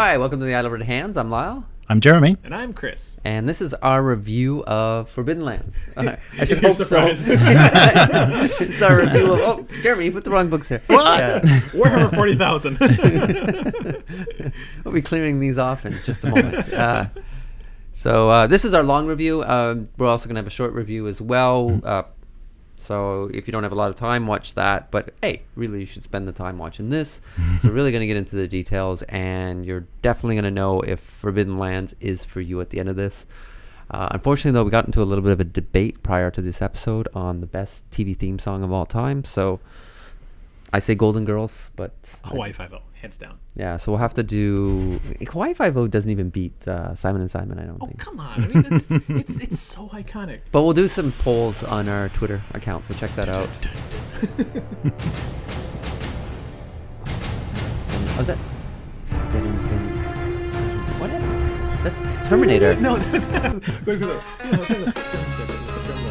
Hi, welcome to the Idle Red Hands. I'm Lyle. I'm Jeremy. And I'm Chris. And this is our review of Forbidden Lands. I should You're hope surprised. so. It's our review of... Oh, Jeremy, you put the wrong books here. What? Yeah. Warhammer 40,000. We'll be clearing these off in just a moment. So this is our long review. We're also going to have a short review as well. So if you don't have a lot of time, watch that. But hey, really, you should spend the time watching this. So we're really going to get into the details, and you're definitely going to know if Forbidden Lands is for you at the end of this. Unfortunately, though, we got into a little bit of a debate prior to this episode on the best TV theme song of all time. So I say Golden Girls, but... Hawaii Five-0, hands down. Yeah, so we'll have to do... Hawaii Five-0 doesn't even beat Simon & Simon, I don't think. Oh, come on. I mean, it's so iconic. But we'll do some polls on our Twitter account, so check that out. Was that? What? That's Terminator. No, that's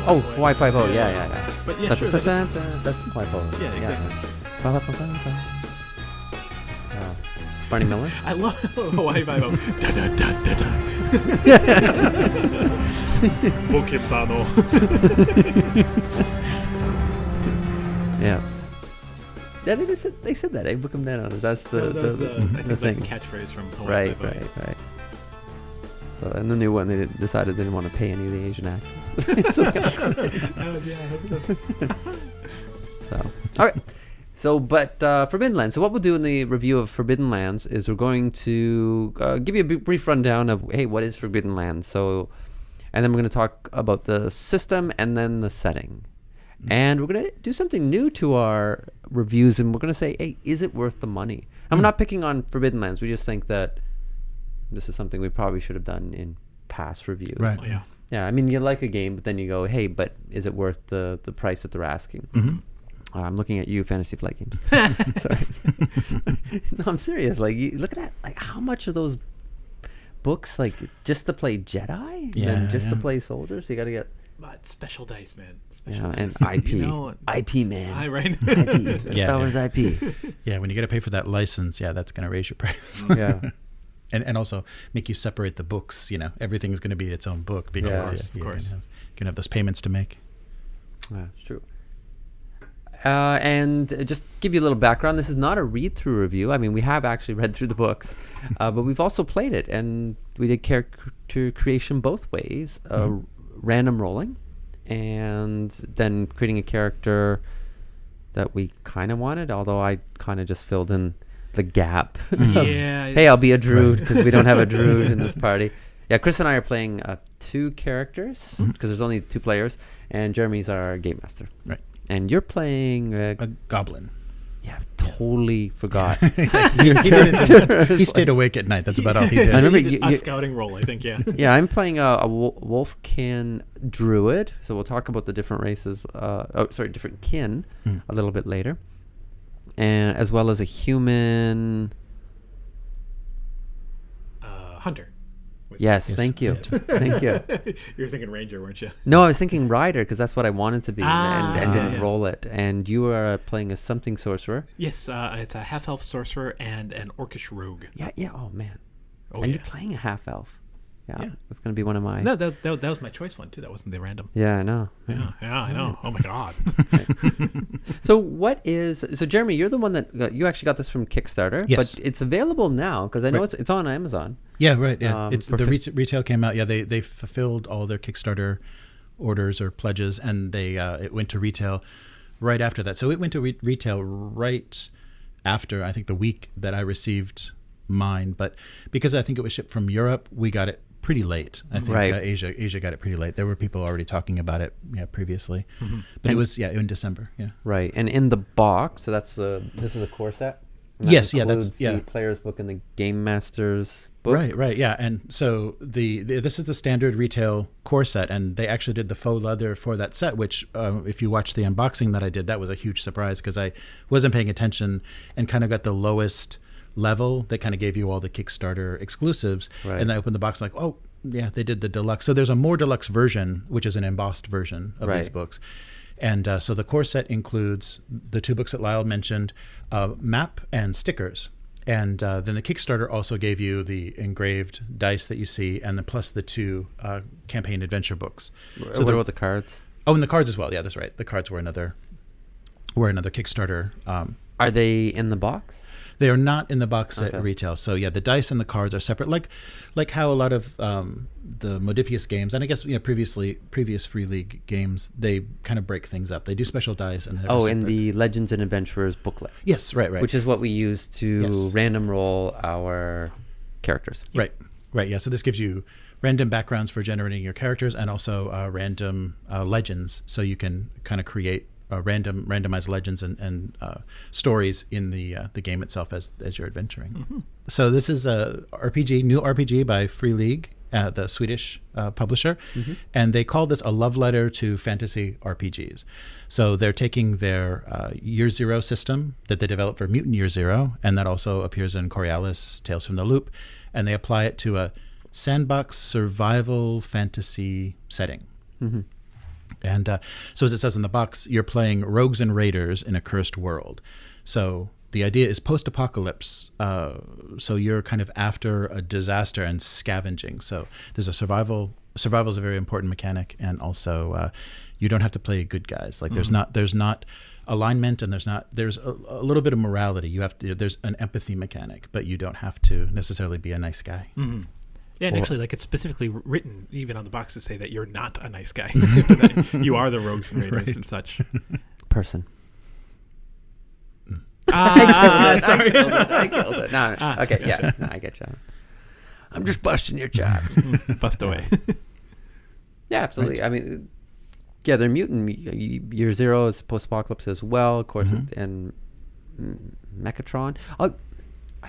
Oh, Hawaii Five-0. Yeah. But yeah, That's sure. that's Hawaii Five-0. Yeah, exactly. Barney Miller. I love Hawaii Five-0. Da-da-da-da-da. Bokebano. Yeah. Yeah, they said that. I book them down. That's the I think thing. the catchphrase from Hawaii Right. Five-0. So, and the new one, they decided they didn't want to pay any of the Asian actors. So, all right. So, but Forbidden Lands. So what we'll do in the review of Forbidden Lands is we're going to give you a brief rundown of, hey, what is Forbidden Lands? So, and then we're going to talk about the system and then the setting. And we're going to do something new to our reviews, and we're going to say, hey, is it worth the money? I'm not picking on Forbidden Lands. We just think that this is something we probably should have done in past reviews. Right. Oh, yeah. Yeah, I mean, you like a game, but then you go, hey, but is it worth the price that they're asking? Mm-hmm. I'm looking at you, Fantasy Flight Games. Sorry. No, I'm serious. Like, you look at that. Like, how much are those books, like, just to play Jedi? Yeah, Then just to yeah. play soldiers? You got to get... But special dice, man. Special and dice. IP. You know, IP, man. right? IP. Yeah, Star Wars IP. Yeah, when you got to pay for that license, that's going to raise your price. Yeah. and also make you separate the books. You know, everything's going to be its own book because Yeah. Of course. You're going to have those payments to make. Yeah, it's true. And just give you a little background, this is not a read-through review. I mean, we have actually read through the books, but we've also played it, and we did character creation both ways, random rolling, and then creating a character that we kind of wanted, although I kind of just filled in the gap. Yeah. Hey, I'll be a druid, because we don't have a druid in this party. Yeah, Chris and I are playing 2 characters, because there's only 2 players, and Jeremy's our game master. Right. And you're playing... A goblin. Yeah, totally forgot. He stayed awake at night. That's about all he did. I remember a scouting role, I think, yeah. Yeah, I'm playing a wolfkin druid. So we'll talk about the different races. Different kin a little bit later. And as well as a human... Hunter. Yes, thank you. Thank you. You were thinking Ranger, weren't you? No, I was thinking rider because that's what I wanted to be and didn't yeah. roll it. And you are playing a something sorcerer. Yes, it's a half-elf sorcerer and an orcish rogue. Yeah. Oh, man. Oh, and yeah. you're playing a half-elf. Yeah, Yeah. that's going to be one of my... No, that was my choice one, too. That wasn't the random. Yeah, I know. Yeah, I know. Oh, my God. So Jeremy, you're the one that you actually got this from Kickstarter, Yes. but it's available now because I know Right. it's on Amazon. Yeah, right. Yeah, it's for the retail came out. Yeah, they fulfilled all their Kickstarter orders or pledges, and they it went to retail right after that. So it went to retail right after, I think, the week that I received mine. But because I think it was shipped from Europe, we got it pretty late. I think Right. Asia got it pretty late. There were people already talking about it previously, but it was in December. Yeah. Right, and in the box, so this is a core set. And that Yes, includes that's the player's book and the game master's book. Right, yeah. And so this is the standard retail core set, and they actually did the faux leather for that set, which if you watch the unboxing that I did, that was a huge surprise because I wasn't paying attention and kind of got the lowest level that kind of gave you all the Kickstarter exclusives. Right. And I opened the box like, oh, yeah, they did the deluxe. So there's a more deluxe version, which is an embossed version of these books. And so the core set includes the 2 books that Lyle mentioned, map and stickers. And then the Kickstarter also gave you the engraved dice that you see, and then plus the 2 campaign adventure books. So what about the cards? Oh, and the cards as well. Yeah, that's right. The cards were another Kickstarter. Are they in the box? They are not in the box at retail. So yeah, the dice and the cards are separate, like how a lot of the Modifius games, and I guess previous Free League games, they kind of break things up. They do special dice and in the Legends and Adventurers booklet. Yes, right. Which is what we use to random roll our characters. Right. Yeah. So this gives you random backgrounds for generating your characters, and also random legends, so you can kind of create randomized legends and stories in the game itself as you're adventuring. Mm-hmm. So this is a new RPG by Free League, the Swedish publisher, and they call this a love letter to fantasy RPGs. So they're taking their Year Zero system that they developed for Mutant Year Zero, and that also appears in Coriolis, Tales from the Loop, and they apply it to a sandbox survival fantasy setting. Mm-hmm. And so as it says in the box, you're playing rogues and raiders in a cursed world. So the idea is post-apocalypse. So you're kind of after a disaster and scavenging. So there's a survival. Survival is a very important mechanic, and also you don't have to play good guys. Like there's not alignment, and there's a little bit of morality. There's an empathy mechanic, but you don't have to necessarily be a nice guy. Mm-hmm. Yeah, and actually, it's specifically written even on the box to say that you're not a nice guy. That you are the rogues and raiders and such. Person. Sorry. I killed it. No, okay, gotcha. Yeah. No, I get you. I'm just busting your job. Bust away. Yeah, absolutely. Right. I mean, yeah, they're Mutant Year Zero. It's post-apocalypse as well, of course, and Mechatron. I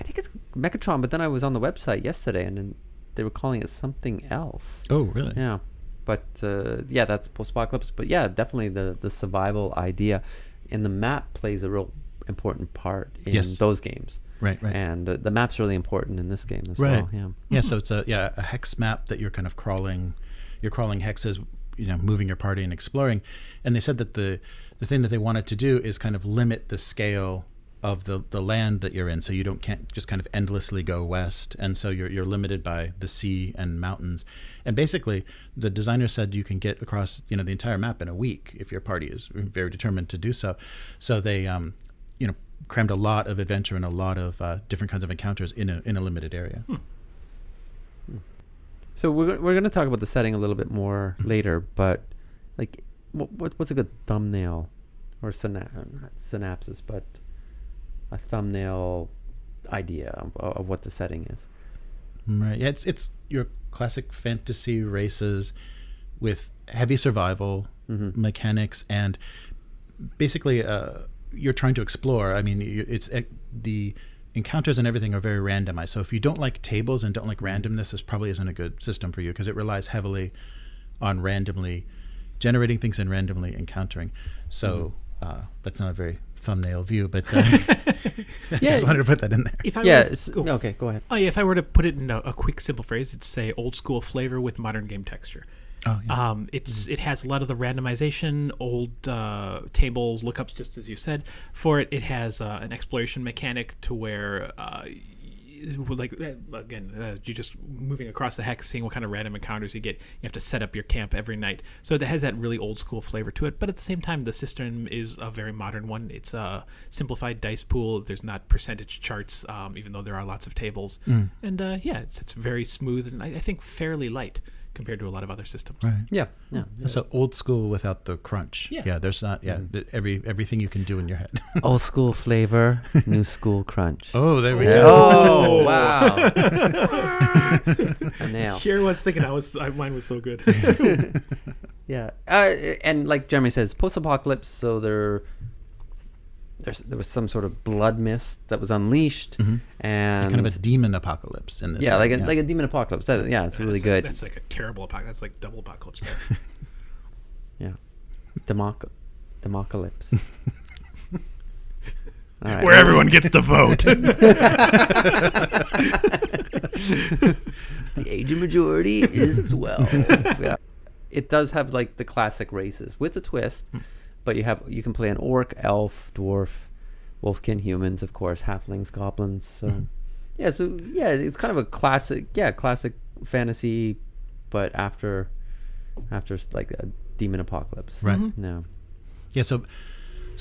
think it's Mechatron, but then I was on the website yesterday, and then they were calling it something else. Oh, really? Yeah. But that's post-apocalypse. But yeah, definitely the survival idea. And the map plays a real important part in those games. Right. And the map's really important in this game as well. Yeah. Yeah, so it's a hex map that you're kind of crawling. You're crawling hexes, moving your party and exploring. And they said that the thing that they wanted to do is kind of limit the scale of the land that you're in, so you can't just kind of endlessly go west, and so you're limited by the sea and mountains. And basically, the designer said you can get across the entire map in a week if your party is very determined to do so. So they crammed a lot of adventure and a lot of different kinds of encounters in a limited area. So we're going to talk about the setting a little bit more later, but like what's a good thumbnail or not synopsis, but a thumbnail idea of what the setting is? Right. Yeah, it's your classic fantasy races with heavy survival mechanics, and basically you're trying to explore. I mean, the encounters and everything are very randomized. So if you don't like tables and don't like randomness, this probably isn't a good system for you, because it relies heavily on randomly generating things and randomly encountering. So that's not a very thumbnail view, but I just wanted to put that in there. Okay, go ahead. Oh yeah, if I were to put it in a quick, simple phrase, it'd say old school flavor with modern game texture. Oh, yeah. It has a lot of the randomization, old tables, lookups, just as you said. For it has an exploration mechanic to where you're just moving across the hex, seeing what kind of random encounters you get. You have to set up your camp every night. So it has that really old school flavor to it. But at the same time, the system is a very modern one. It's a simplified dice pool. There's not percentage charts, even though there are lots of tables. And it's very smooth and I think fairly light compared to a lot of other systems. Right. Yeah. So old school without the crunch. Yeah. There's not. Yeah. Everything you can do in your head. Old school flavor, new school crunch. Oh, there we go. Oh, wow. A nail. Here I was thinking mine was so good. Yeah. And like Jeremy says, post-apocalypse, so there was some sort of blood mist that was unleashed, and kind of a demon apocalypse in this. Yeah, like a demon apocalypse. It's really good. That's like a terrible apocalypse. That's like double apocalypse there. Yeah, democalypse. All right. Where everyone gets to vote. The age of majority is 12. Yeah. It does have like the classic races with a twist. But you can play an orc, elf, dwarf, wolfkin, humans, of course, halflings, goblins. So it's kind of a classic fantasy, but after like a demon apocalypse. Right. No. Yeah. So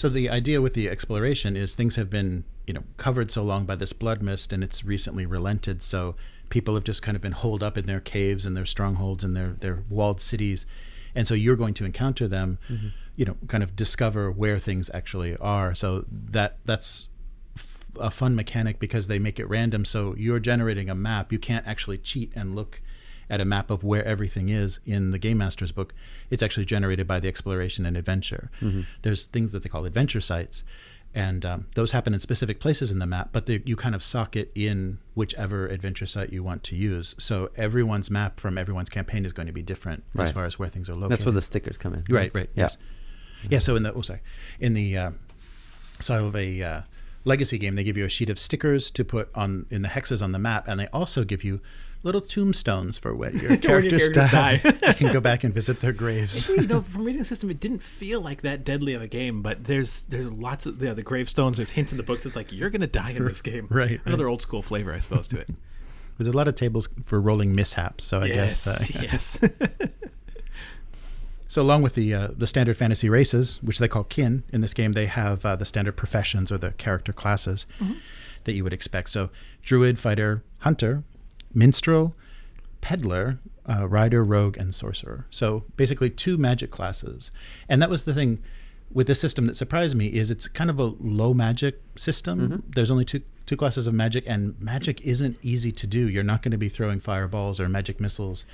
the idea with the exploration is things have been, covered so long by this blood mist, and it's recently relented. So people have just kind of been holed up in their caves and their strongholds and their walled cities. And so you're going to encounter them, kind of discover where things actually are. So that's a fun mechanic because they make it random. So you're generating a map. You can't actually cheat and look at a map of where everything is in the Game Master's book. It's actually generated by the exploration and adventure. There's things that they call adventure sites, and those happen in specific places in the map, but you kind of socket in whichever adventure site you want to use. So everyone's map from everyone's campaign is going to be different as far as where things are located. That's where the stickers come in. Right. Yes. Yeah. So in the style of a legacy game, they give you a sheet of stickers to put on in the hexes on the map, and they also give you little tombstones for where your characters die. You can go back and visit their graves. From reading the system, it didn't feel like that deadly of a game, but there's lots of the gravestones. There's hints in the books. It's like you're going to die in this game. Right. Another old school flavor, I suppose, to it. There's a lot of tables for rolling mishaps. So I guess. Yes. So along with the standard fantasy races, which they call kin, in this game they have the standard professions or the character classes that you would expect. So druid, fighter, hunter, minstrel, peddler, rider, rogue, and sorcerer. So basically 2 magic classes. And that was the thing with this system that surprised me, is it's kind of a low magic system. There's only two classes of magic, and magic isn't easy to do. You're not going to be throwing fireballs or magic missiles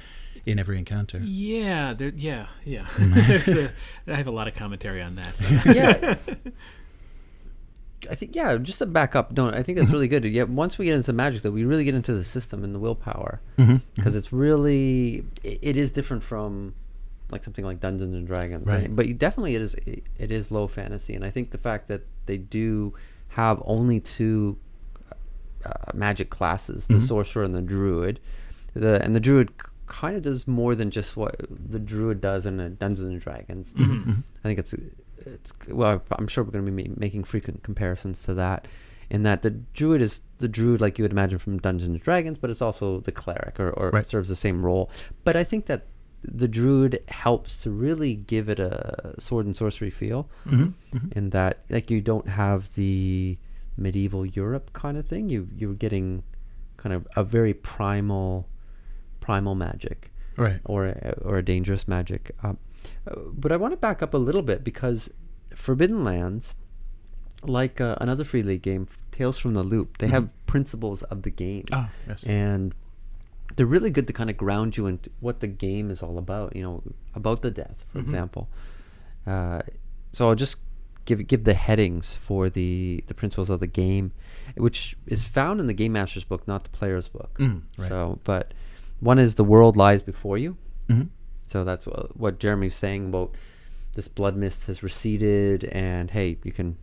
in every encounter. Yeah. I have a lot of commentary on that. Yeah. I think, just to back up, I think that's really good. Yeah, once we get into magic, though, we really get into the system and the willpower, because it's really, it is different from like something like Dungeons and Dragons, right? But definitely it is low fantasy, and I think the fact that they do have only 2 magic classes, the sorcerer and the druid, and the druid kind of does more than just what the druid does in Dungeons and Dragons. I think it's well, I'm sure we're going to be making frequent comparisons to that, in that the druid is the druid like you would imagine from Dungeons and Dragons, but it's also the cleric or serves the same role. But I think that the druid helps to really give it a sword and sorcery feel, in that like you don't have the medieval Europe kind of thing. You're getting kind of a very primal magic, right? Or a dangerous magic. But I want to back up a little bit, because Forbidden Lands, like another Free League game, Tales from the Loop, they have principles of the game. Oh, yes. And they're really good to kind of ground you in what the game is all about, about the death, for example. So I'll just give the headings for the principles of the game, which is found in the Game Master's book, not the player's book. Right. So, but one is the world lies before you. So that's what Jeremy's saying about this blood mist has receded, and hey, the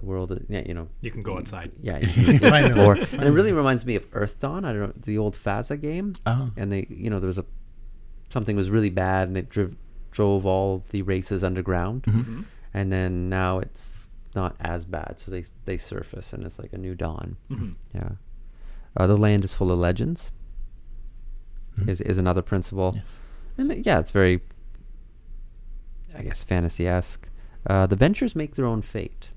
world, You can go outside. Yeah, you can explore. And it really reminds me of Earth Dawn. I don't know, the old Faza game. Oh. And they, there was something was really bad, and they drove all the races underground. And then now it's not as bad, so they surface, and it's like a new dawn. Yeah. The land is full of legends. Is another principle. Yes. And it's very, I guess, fantasy-esque. The ventures make their own fate.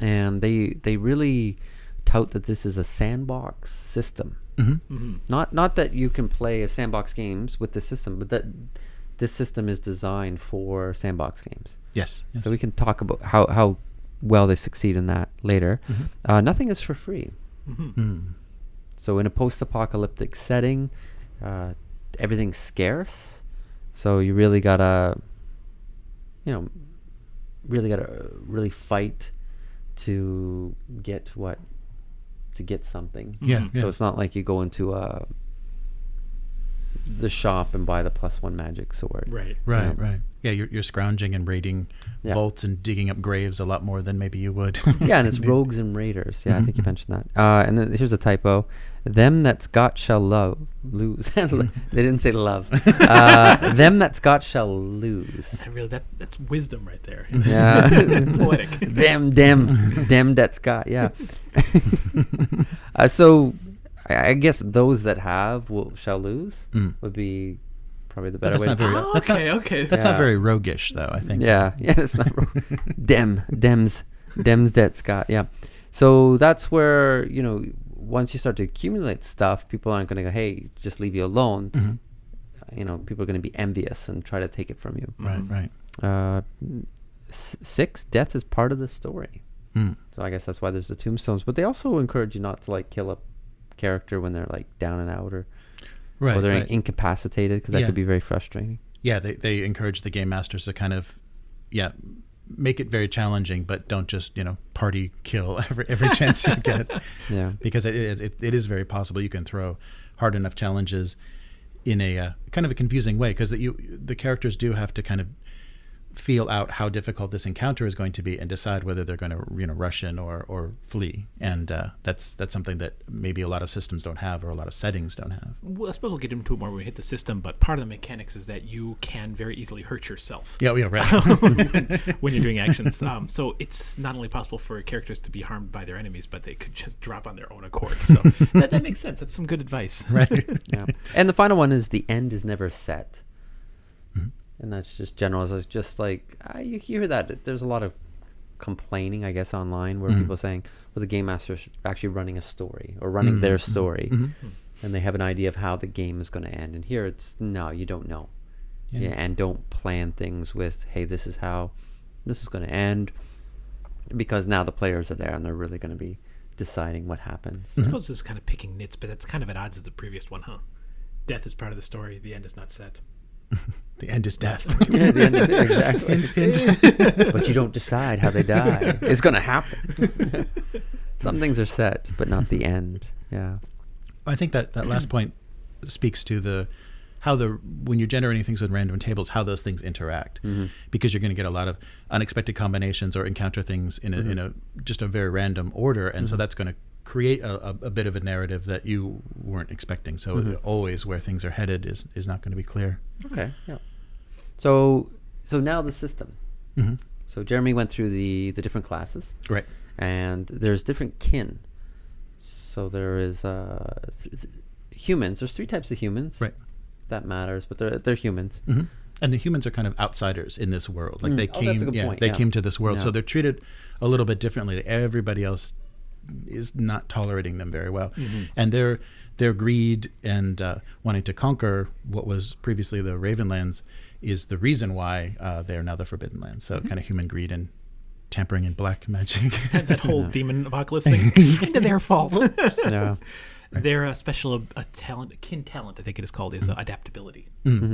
And they really tout that this is a sandbox system. Not that you can play a sandbox games with this system, but that this system is designed for sandbox games. Yes. So we can talk about how well they succeed in that later. Nothing is for free. So in a post-apocalyptic setting, everything's scarce. So you really gotta, really fight to get something. Yeah. So it's not like you go into the shop and buy the +1 magic sword. Right. Right. Yeah, you're scrounging and raiding Yeah. vaults and digging up graves a lot more than maybe you would. Yeah, and it's rogues and raiders. Yeah, I think you mentioned that. And then here's a typo: "Them that's got shall lose." They didn't say love. Them that's got shall lose. That's wisdom right there. Yeah. Poetic. them that's got. Yeah. So, I guess those that have shall lose would be probably the better That's way. not very. Oh, that's okay. That's Yeah. not very roguish, though. I think. Yeah, it's not dems that's got. Yeah, so that's where once you start to accumulate stuff, people aren't going to go, "Hey, just leave you alone." People are going to be envious and try to take it from you. Right. 6, death is part of the story. So I guess that's why there's the tombstones. But they also encourage you not to kill a character when they're down and out or they're incapacitated, because that could be very frustrating. Yeah, they encourage the game masters to kind of, make it very challenging, but don't just party kill every chance you get. Yeah, because it is very possible you can throw hard enough challenges in a kind of a confusing way, because the characters do have to kind of feel out how difficult this encounter is going to be and decide whether they're going to rush in or flee, and that's something that maybe a lot of systems don't have, or a lot of settings don't have. Well, I suppose we'll get into it more when we hit the system, but part of the mechanics is that you can very easily hurt yourself. Yeah, right. when you're doing actions. So it's not only possible for characters to be harmed by their enemies, but they could just drop on their own accord. So that makes sense. That's some good advice. Right. yeah. And the final one is the end is never set. And that's just general. It's just you hear that. There's a lot of complaining, I guess, online where people are saying, well, the game master is actually running a story or running their story. And they have an idea of how the game is going to end. And here it's, no, you don't know. Yeah. And don't plan things with, hey, this is how this is going to end. Because now the players are there and they're really going to be deciding what happens. I suppose this is kind of picking nits, but that's kind of at odds with the previous one, huh? Death is part of the story. The end is not set. The end is death. Yeah, the end is exactly. But you don't decide how they die. It's going to happen. Some things are set, but not the end. Yeah. I think that last point speaks to when you're generating things with random tables, how those things interact, because you're going to get a lot of unexpected combinations or encounter things in a just a very random order, and so that's going to create a bit of a narrative that you weren't expecting. So always where things are headed is not going to be clear. Okay. Yeah. So now the system. So Jeremy went through the different classes. Right. And there's different kin. So there is humans. There's 3 types of humans. Right. That matters, but they're humans. And the humans are kind of outsiders in this world. Like they came, that's a good point. They came to this world, Yeah. so they're treated a little bit differently. Everybody else is not tolerating them very well, and their greed and wanting to conquer what was previously the Ravenlands is the reason why they are now the Forbidden Lands. So kind of human greed and tampering in black magic. that whole demon apocalypse thing, kind of their fault. Yeah. Their special kin talent, I think it is called, is adaptability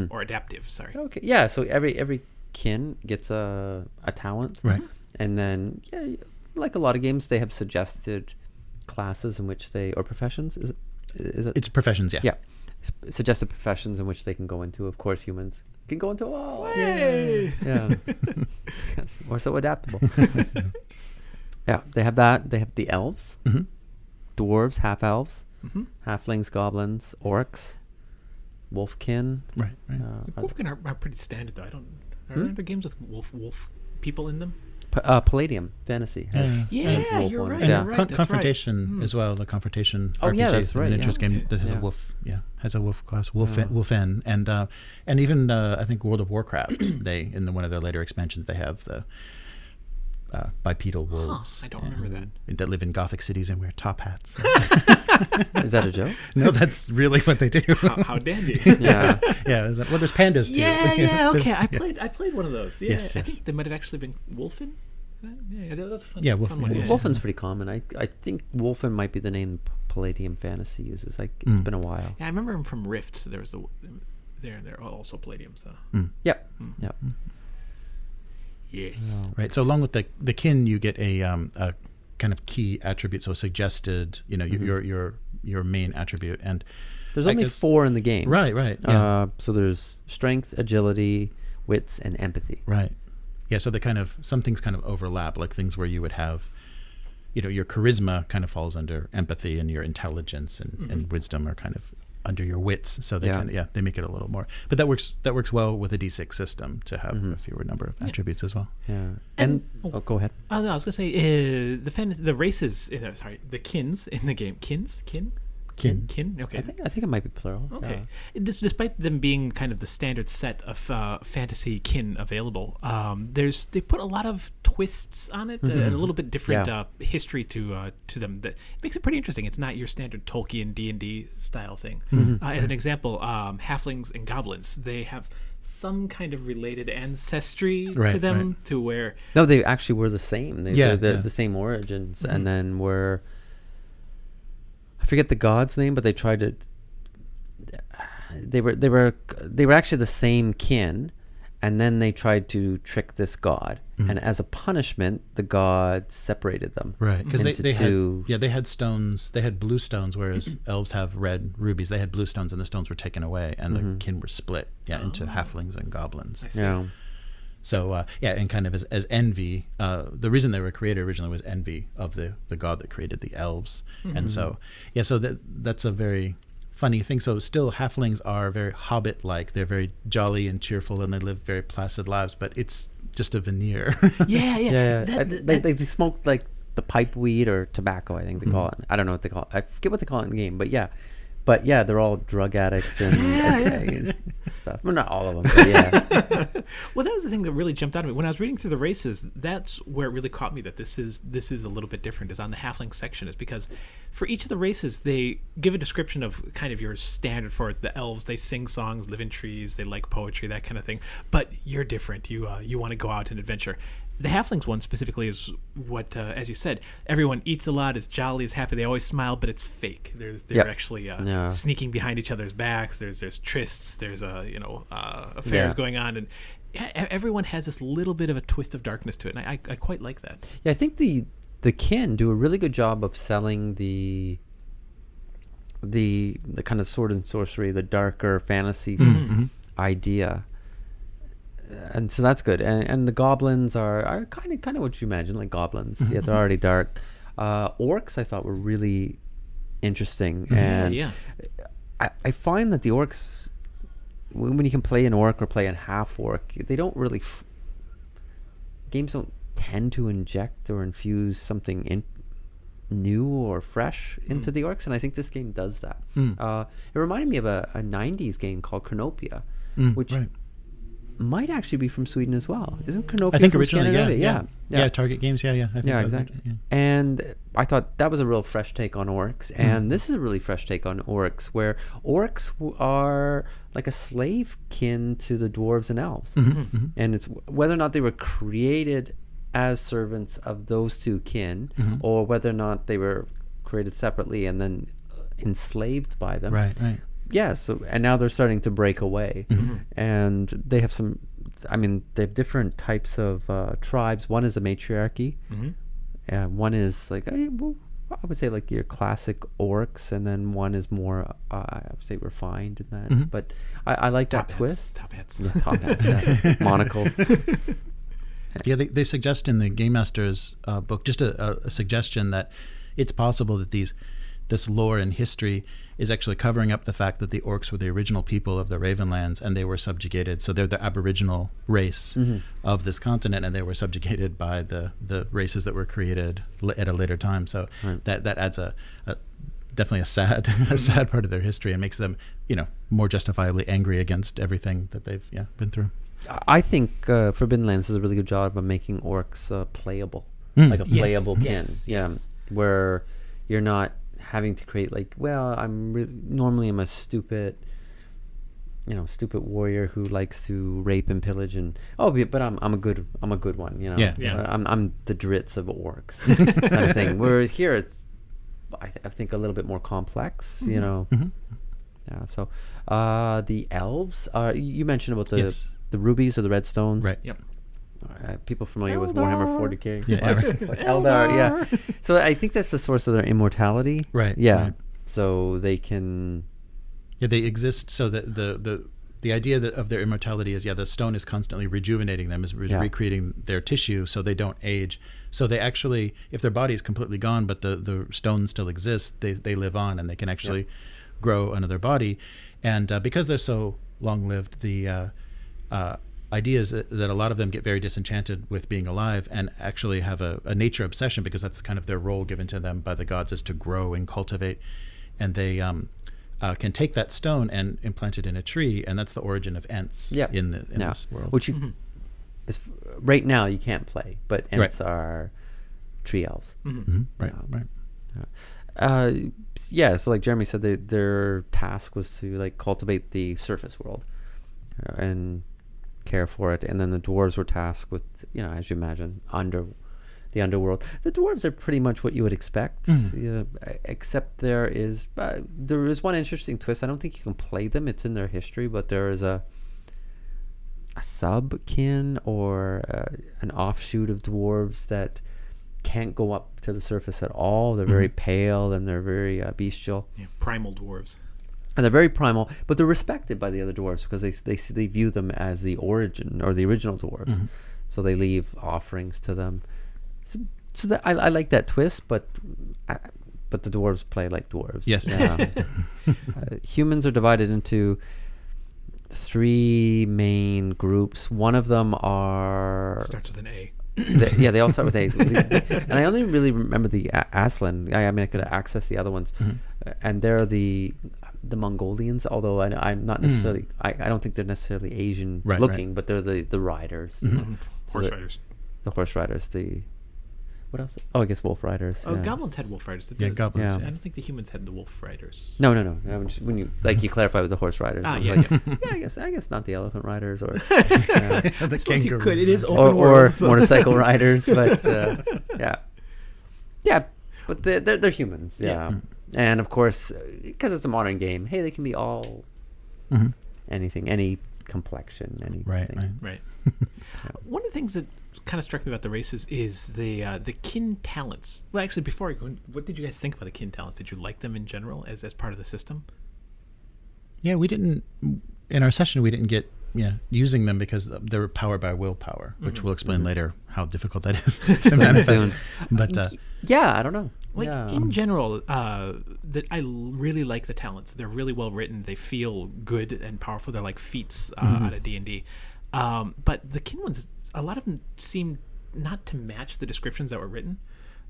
or adaptive. Sorry. Okay. Yeah. So every kin gets a talent. Right. And then like a lot of games, they have suggested classes in which or professions. Is it? It's professions, yeah. Yeah. Suggested professions in which they can go into. Of course, humans can go into all. Yay! Yeah. Yes, we're so adaptable. Yeah, they have that. They have the elves, dwarves, half-elves, halflings, goblins, orcs, wolfkin. Right. Wolfkin are pretty standard, though. Are there other games with wolf people in them? Palladium Fantasy has wolf you're ones. right. Yeah. You're right. That's Confrontation as well. The Confrontation Oh, RPG yeah, that's right, an interest yeah. game that has Yeah. a wolf. Yeah, has a wolf class, wolfen, and even I think World of Warcraft. They one of their later expansions they have the bipedal wolves. I don't remember that. That live in Gothic cities and wear top hats. Is that a joke? No, that's really what they do. How dandy. Yeah. Yeah. There's pandas too. Yeah. Okay, There's- I played one of those. Yeah, Yes, I yes. think they might have actually been Wolfen. Yeah, that was a fun. Yeah, fun Wolfen, one. yeah. Wolfen's pretty common. I think Wolfen might be the name Palladium Fantasy uses. It's been a while. Yeah, I remember him from Rifts. There was they're also Palladium. So Yep. Yep. yes. Right. So along with the kin, you get a kind of key attribute, so suggested. Your main attribute, and There's only 4 in the game. Right. Yeah. So there's strength, agility, wits, and empathy. Right. Yeah. So some things kind of overlap, like things where you would have, your charisma kind of falls under empathy, and your intelligence and wisdom are kind of under your wits. So they they make it a little more. But that works well with a D6 system to have a fewer number of attributes as well. Yeah. And go ahead. I was gonna say the races. The kins in the game. Kin. Okay. I think it might be plural. Okay. Despite them being kind of the standard set of fantasy kin available, they put a lot of twists on it, and a little bit different history to them that makes it pretty interesting. It's not your standard Tolkien D&D style thing. As an example, halflings and goblins, they have some kind of related ancestry to them, to where no, they actually were the same. They're the same origins, and then were. I forget the god's name, but they tried to. They were actually the same kin, and then they tried to trick this god, and as a punishment, the god separated them. Right, because they had stones. They had blue stones, whereas elves have red rubies. They had blue stones, and the stones were taken away, and the kin were split. Into halflings and goblins. I see. Yeah. So and kind of as envy, the reason they were created originally was envy of the god that created the elves, and so that's a very funny thing. So still, halflings are very hobbit-like. They're very jolly and cheerful, and they live very placid lives. But it's just a veneer. Yeah. They smoke like the pipe weed or tobacco. I think they call it. I don't know what they call it. I forget what they call it in the game. But yeah, they're all drug addicts and stuff. Well, not all of them, but yeah. Well, that was the thing that really jumped out at me when I was reading through the races. That's where it really caught me that this is a little bit different. Is on the halfling section, is because for each of the races they give a description of kind of your standard. For the elves, they sing songs, live in trees, they like poetry, that kind of thing. But you're different. You want to go out and adventure. The halflings one specifically is what, as you said, everyone eats a lot, is jolly, is happy. They always smile, but it's fake. They're actually sneaking behind each other's backs. There's trysts. There's affairs going on, and everyone has this little bit of a twist of darkness to it, and I quite like that. Yeah, I think the kin do a really good job of selling the kind of sword and sorcery, the darker fantasy idea. And so that's good, and the goblins are kind of what you imagine, like goblins. Yeah, they're already dark. Orcs I thought were really interesting, and I find that the orcs, when you can play an orc or play a half orc, they don't really games don't tend to inject or infuse something new or fresh into the orcs, and I think this game does that. It reminded me of a 90s game called Chronopia, which might actually be from Sweden as well. Isn't Chronopia? I think from originally, Scandinavia? Yeah. Target Games, I think exactly. And I thought that was a real fresh take on orcs, and this is a really fresh take on orcs, where orcs are like a slave kin to the dwarves and elves, and it's whether or not they were created as servants of those two kin, or whether or not they were created separately and then enslaved by them. Right. Yeah, and now they're starting to break away, and they have they have different types of tribes. One is a matriarchy, and one is like I would say like your classic orcs, and then one is more I would say refined in that. But I like that twist. Top hats. Yeah, top hats, monocles. Yeah, they suggest in the Game Master's book just a suggestion that it's possible that this lore and history is actually covering up the fact that the orcs were the original people of the Ravenlands, and they were subjugated. So they're the aboriginal race of this continent, and they were subjugated by the races that were created at a later time. So that adds definitely a sad part of their history, and makes them more justifiably angry against everything that they've been through. I think Forbidden Lands does a really good job of making orcs playable, like a playable kin. Yes. Where you're not having to create normally I'm a stupid warrior who likes to rape and pillage, and but I'm a good one, I'm the Dritz of orcs kind of thing. Whereas here it's I think a little bit more complex, Yeah, so the elves you mentioned about the rubies or the red stones, right? Yep. People familiar with Warhammer 40k? Yeah, Eldar, yeah. So I think that's the source of their immortality. Right. Yeah. Right. So they can Yeah, they exist so that the idea of their immortality is, the stone is constantly rejuvenating them, is recreating their tissue so they don't age. So they actually, if their body is completely gone, but the stone still exists, they live on and they can actually grow another body. And because they're so long-lived, the idea is that a lot of them get very disenchanted with being alive and actually have a nature obsession, because that's kind of their role given to them by the gods, is to grow and cultivate. And they can take that stone and implant it in a tree, and that's the origin of Ents in this world. Which is, right now you can't play, but Ents are tree elves. Right. So like Jeremy said, their task was to like cultivate the surface world and care for it, and then the dwarves were tasked with, as you imagine, the underworld. The dwarves are pretty much what you would expect, except there is one interesting twist. I don't think you can play them; it's in their history, but there is a sub-kin or an offshoot of dwarves that can't go up to the surface at all. They're very pale and they're very bestial. Yeah, primal dwarves. And they're very primal, but they're respected by the other dwarves because they view them as the origin or the original dwarves. So they leave offerings to them. So that, I like that twist, but the dwarves play like dwarves. Yes. Humans are divided into 3 main groups. One of them starts with an A. They all start with A's. And I only really remember the Aslan. I could access the other ones. And they're the Mongolians, although I'm not necessarily, I don't think they're necessarily Asian looking, but they're the riders. Horse riders. The horse riders. What else? Oh, I guess wolf riders. Oh, goblins had wolf riders. Goblins. I don't think the humans had the wolf riders. No. When you clarify with the horse riders. I guess not the elephant riders or the kangaroo. You could. It is open or world, so. motorcycle riders, but but they're humans. And of course, because it's a modern game, hey, they can be all anything, any complexion, anything. Right. One of the things that kind of struck me about the races is the kin talents. Well, actually, before I go, what did you guys think about the kin talents? Did you like them in general as part of the system? Yeah, we didn't. In our session, we didn't get using them because they were powered by willpower, which we'll explain later how difficult that is to manifest. But I don't know. In general, that I really like the talents. They're really well written. They feel good and powerful. They're like feats out of D&D. But the kin ones, a lot of them seem not to match the descriptions that were written.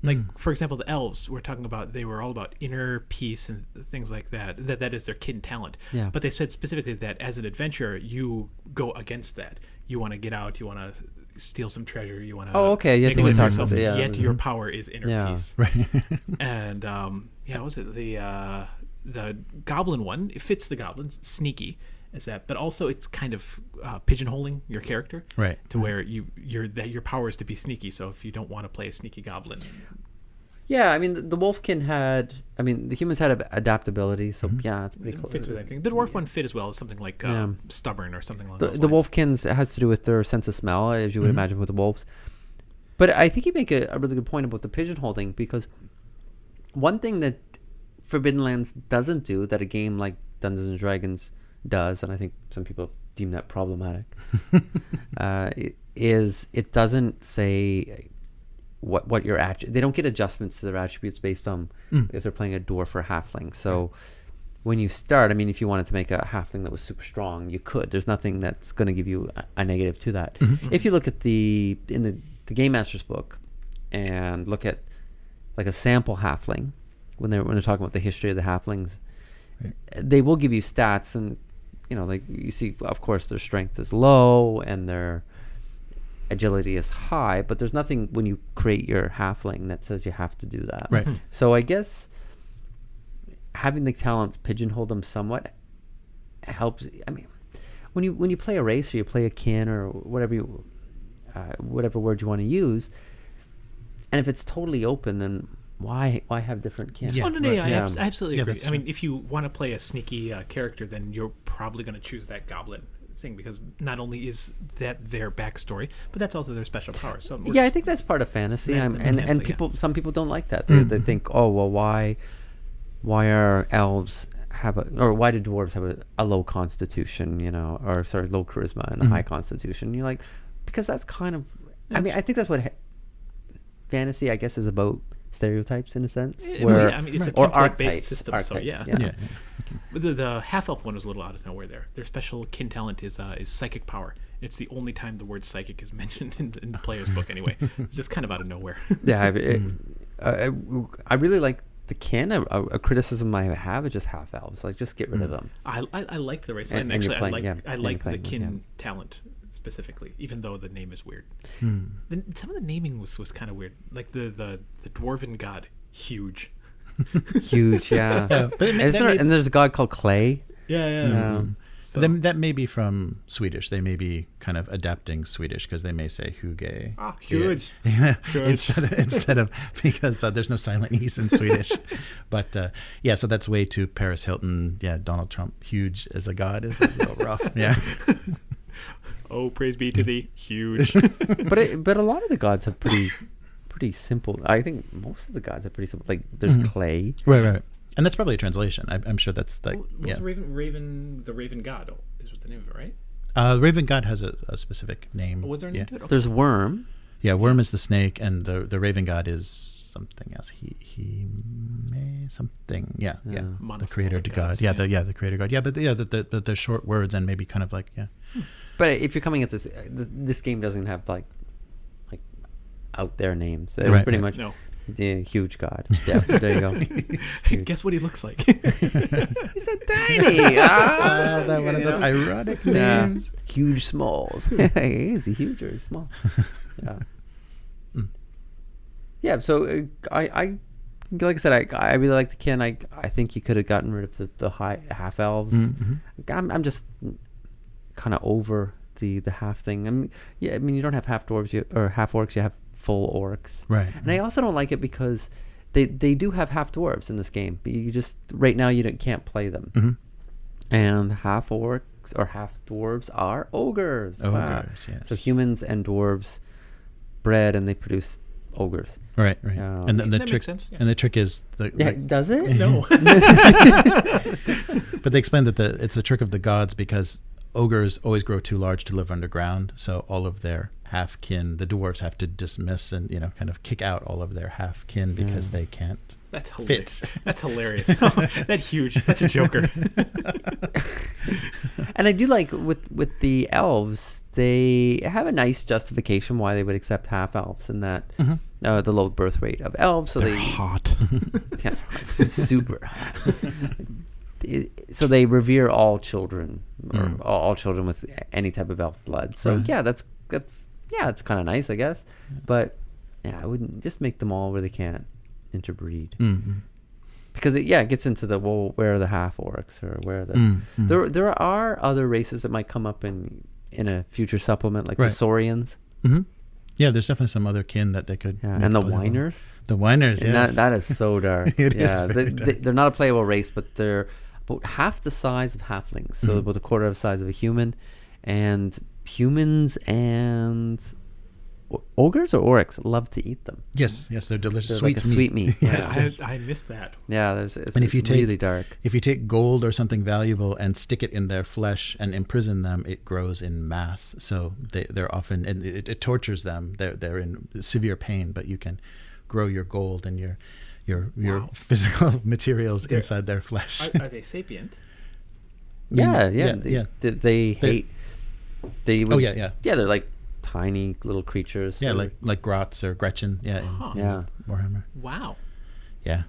Like, for example, the elves we're talking about, they were all about inner peace and things like that. That is their kin talent. Yeah. But they said specifically that as an adventurer, you go against that. You want to get out. You want to steal some treasure. You want to make a way for yourself. Yet your power is inner peace. Right. And what was it? The goblin one, it fits the goblins, sneaky as that, but also it's kind of pigeonholing your character, right? To where your power is to be sneaky. So if you don't want to play a sneaky goblin, the wolfkin the humans had adaptability, so it's pretty close. Fits with anything. The dwarf one fit as well as something like stubborn or something like that. The wolfkins has to do with their sense of smell, as you would imagine with the wolves. But I think you make a really good point about the pigeonholing, because one thing that Forbidden Lands doesn't do that a game like Dungeons and Dragons does, and I think some people deem that problematic, is it doesn't say what your they don't get adjustments to their attributes based on if they're playing a dwarf or halfling. So when you start, if you wanted to make a halfling that was super strong, you could. There's nothing that's going to give you a negative to that. If you look at in the Game Master's book and look at like a sample halfling, when they're talking about the history of the halflings, they will give you stats, and like you see, of course, their strength is low and their agility is high, but there's nothing when you create your halfling that says you have to do that. Right. So I guess having the talents pigeonhole them somewhat helps. When you play a race or you play a kin or whatever word you want to use, and if it's totally open, then why have different kin? I absolutely agree. If you want to play a sneaky character, then you're probably going to choose that goblin thing, because not only is that their backstory, but that's also their special power. So I think that's part of fantasy. Some people don't like that. They think, oh well, why are elves why do dwarves have a low constitution, or sorry, low charisma and a high constitution? You're like, because that's kind of, I mean, I think that's what fantasy, I guess, is about, stereotypes in a sense. It's a or template-based system, so archetypes, yeah. The half-elf one was a little out of nowhere there. Their special kin talent is psychic power. It's the only time the word psychic is mentioned in the player's book anyway. It's just kind of out of nowhere. Yeah, I really like the kin. A criticism I have is just half-elves. Like, just get rid of them. I like the race. And Actually, you're I like the playing, kin talent specifically, even though the name is weird. Some of the naming was kind of weird. Like the dwarven god, huge. Huge, yeah. But and there's a god called Clay. Yeah. So, that may be from Swedish. They may be kind of adapting Swedish because they may say huge. Huge. Yeah. Huge. Instead of because there's no silent E's in Swedish. But so that's way too Paris Hilton. Yeah, Donald Trump. Huge as a god is a little rough. Yeah. Oh, praise be to thee, huge. but a lot of the gods have pretty simple. I think most of the gods are pretty simple. Like there's Clay. Right. And that's probably a translation. I'm sure that's like the Raven God is what the name of it, right? The Raven God has a specific name. Was there a name to it? Okay. There's Worm. Yeah, Worm is the snake, and the Raven God is something else. He may something. Yeah. The creator to God. The creator God. Yeah, but the short words and maybe kind of like But if you're coming at this game doesn't have like out there names. It's pretty much the huge god. Yeah, there you go. Guess what he looks like? He's so tiny. That one of those ironic names. Huge smalls. Is he huge or small? Yeah. Yeah. So I like I said, I really like the kin. I think you could have gotten rid of the high half elves. I'm just kind of over the half thing. I mean, you don't have half dwarves or half orcs. You have full orcs. Right. And I also don't like it because they do have half dwarves in this game. But you just right now you can't play them. And half orcs or half dwarves are ogres. Ogres, yes. So humans and dwarves bred and they produce ogres. Right. And the trick makes sense, yeah. And the trick is does it? No. But they explain that it's the trick of the gods because ogres always grow too large to live underground, so all of their half kin, the dwarves have to dismiss and kind of kick out all of their half kin because they can't. That's hilarious. Fit. That's hilarious. That huge, such a joker. And I do like with the elves, they have a nice justification why they would accept half elves, and that the low birth rate of elves. So they're hot. Yeah, super hot. So they revere all children, or all children with any type of elf blood. So that's it's kind of nice, I guess. But I wouldn't just make them all where they can't interbreed, because it gets into the where are the half orcs or where are the there are other races that might come up in a future supplement, like the Saurians. Yeah, there's definitely some other kin that they could. Yeah, and the whiners. The whiners, yes. That is so dark. It is very dark. They're not a playable race, but they're about half the size of halflings, so about a quarter of the size of a human. And humans and ogres or orcs love to eat them. Yes, they're delicious. They're sweet meat. Yes. I missed that. Yeah, it's really dark. If you take gold or something valuable and stick it in their flesh and imprison them, it grows in mass. So they're often, and it tortures them. They're in severe pain, but you can grow your gold and your physical materials inside their flesh. Are they sapient? Yeah. They hate. They would, yeah. Yeah, they're like tiny little creatures. Yeah, like Grotz or Gretchen. Yeah. Warhammer. Wow. Yeah.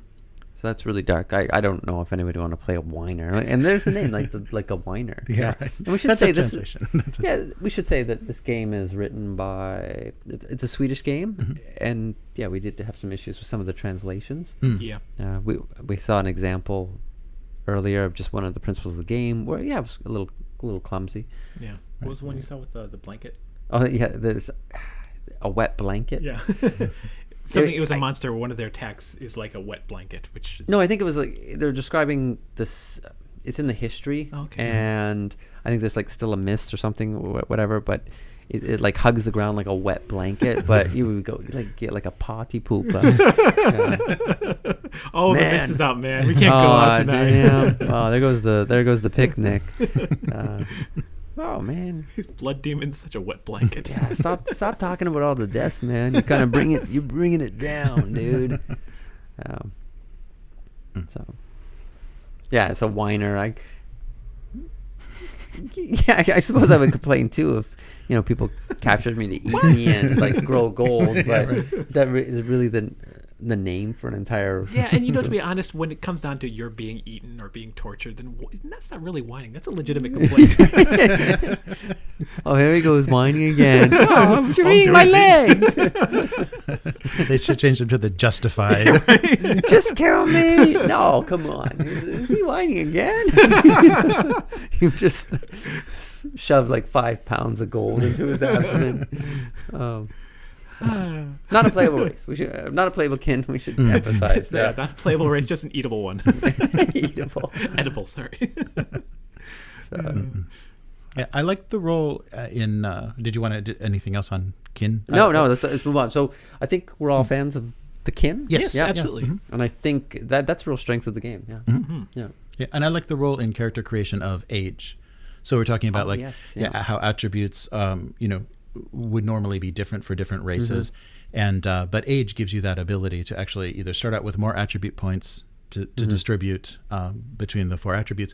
So that's really dark. I don't know if anybody want to play a whiner. And there's the name, like a whiner. Yeah. Right. And we should that's say a this. translation. We should say that this game is written by. It's a Swedish game, and we did have some issues with some of the translations. Yeah. We saw an example earlier of just one of the principles of the game where it was a little clumsy. Yeah. What was the one you saw with the blanket? Oh yeah, there's a wet blanket. Yeah. It was a monster. One of their attacks is like a wet blanket, which is... No, I think it was like they're describing this. It's in the history, and I think there's like still a mist or something, whatever. But it like hugs the ground like a wet blanket, but you would go like get like a potty poop. Oh, the Man. mist is out, man. We can't go out tonight. Damn. Oh, there goes the picnic. Oh man. Blood demon's such a wet blanket. Yeah, stop talking about all the deaths, man. You're kind of bringing it down, dude. So yeah, it's a whiner. I suppose I would complain too if people captured me to eat me and like grow gold. But is it really the name for an entire? Yeah, and to be honest, when it comes down to you're being eaten or being tortured, then that's not really whining. That's a legitimate complaint. Oh, here he goes whining again. Oh, you're eating my leg. They should change them to the justified. Just kill me. No, come on. Is he whining again? You just shoved like 5 pounds of gold into his abdomen. Not a playable race. We should not a playable kin. We should emphasize that. Not a playable race, just an eatable one. Eatable. Edible, sorry. Yeah, I like the role in. Did you want to do anything else on kin? No. Let's move on. So I think we're all fans of the kin. Yes, Yeah, absolutely. Yeah. And I think that's a real strength of the game. Yeah. Yeah. Yeah, and I like the role in character creation of age. So we're talking about how attributes, would normally be different for different races, and but age gives you that ability to actually either start out with more attribute points to distribute between the 4 attributes,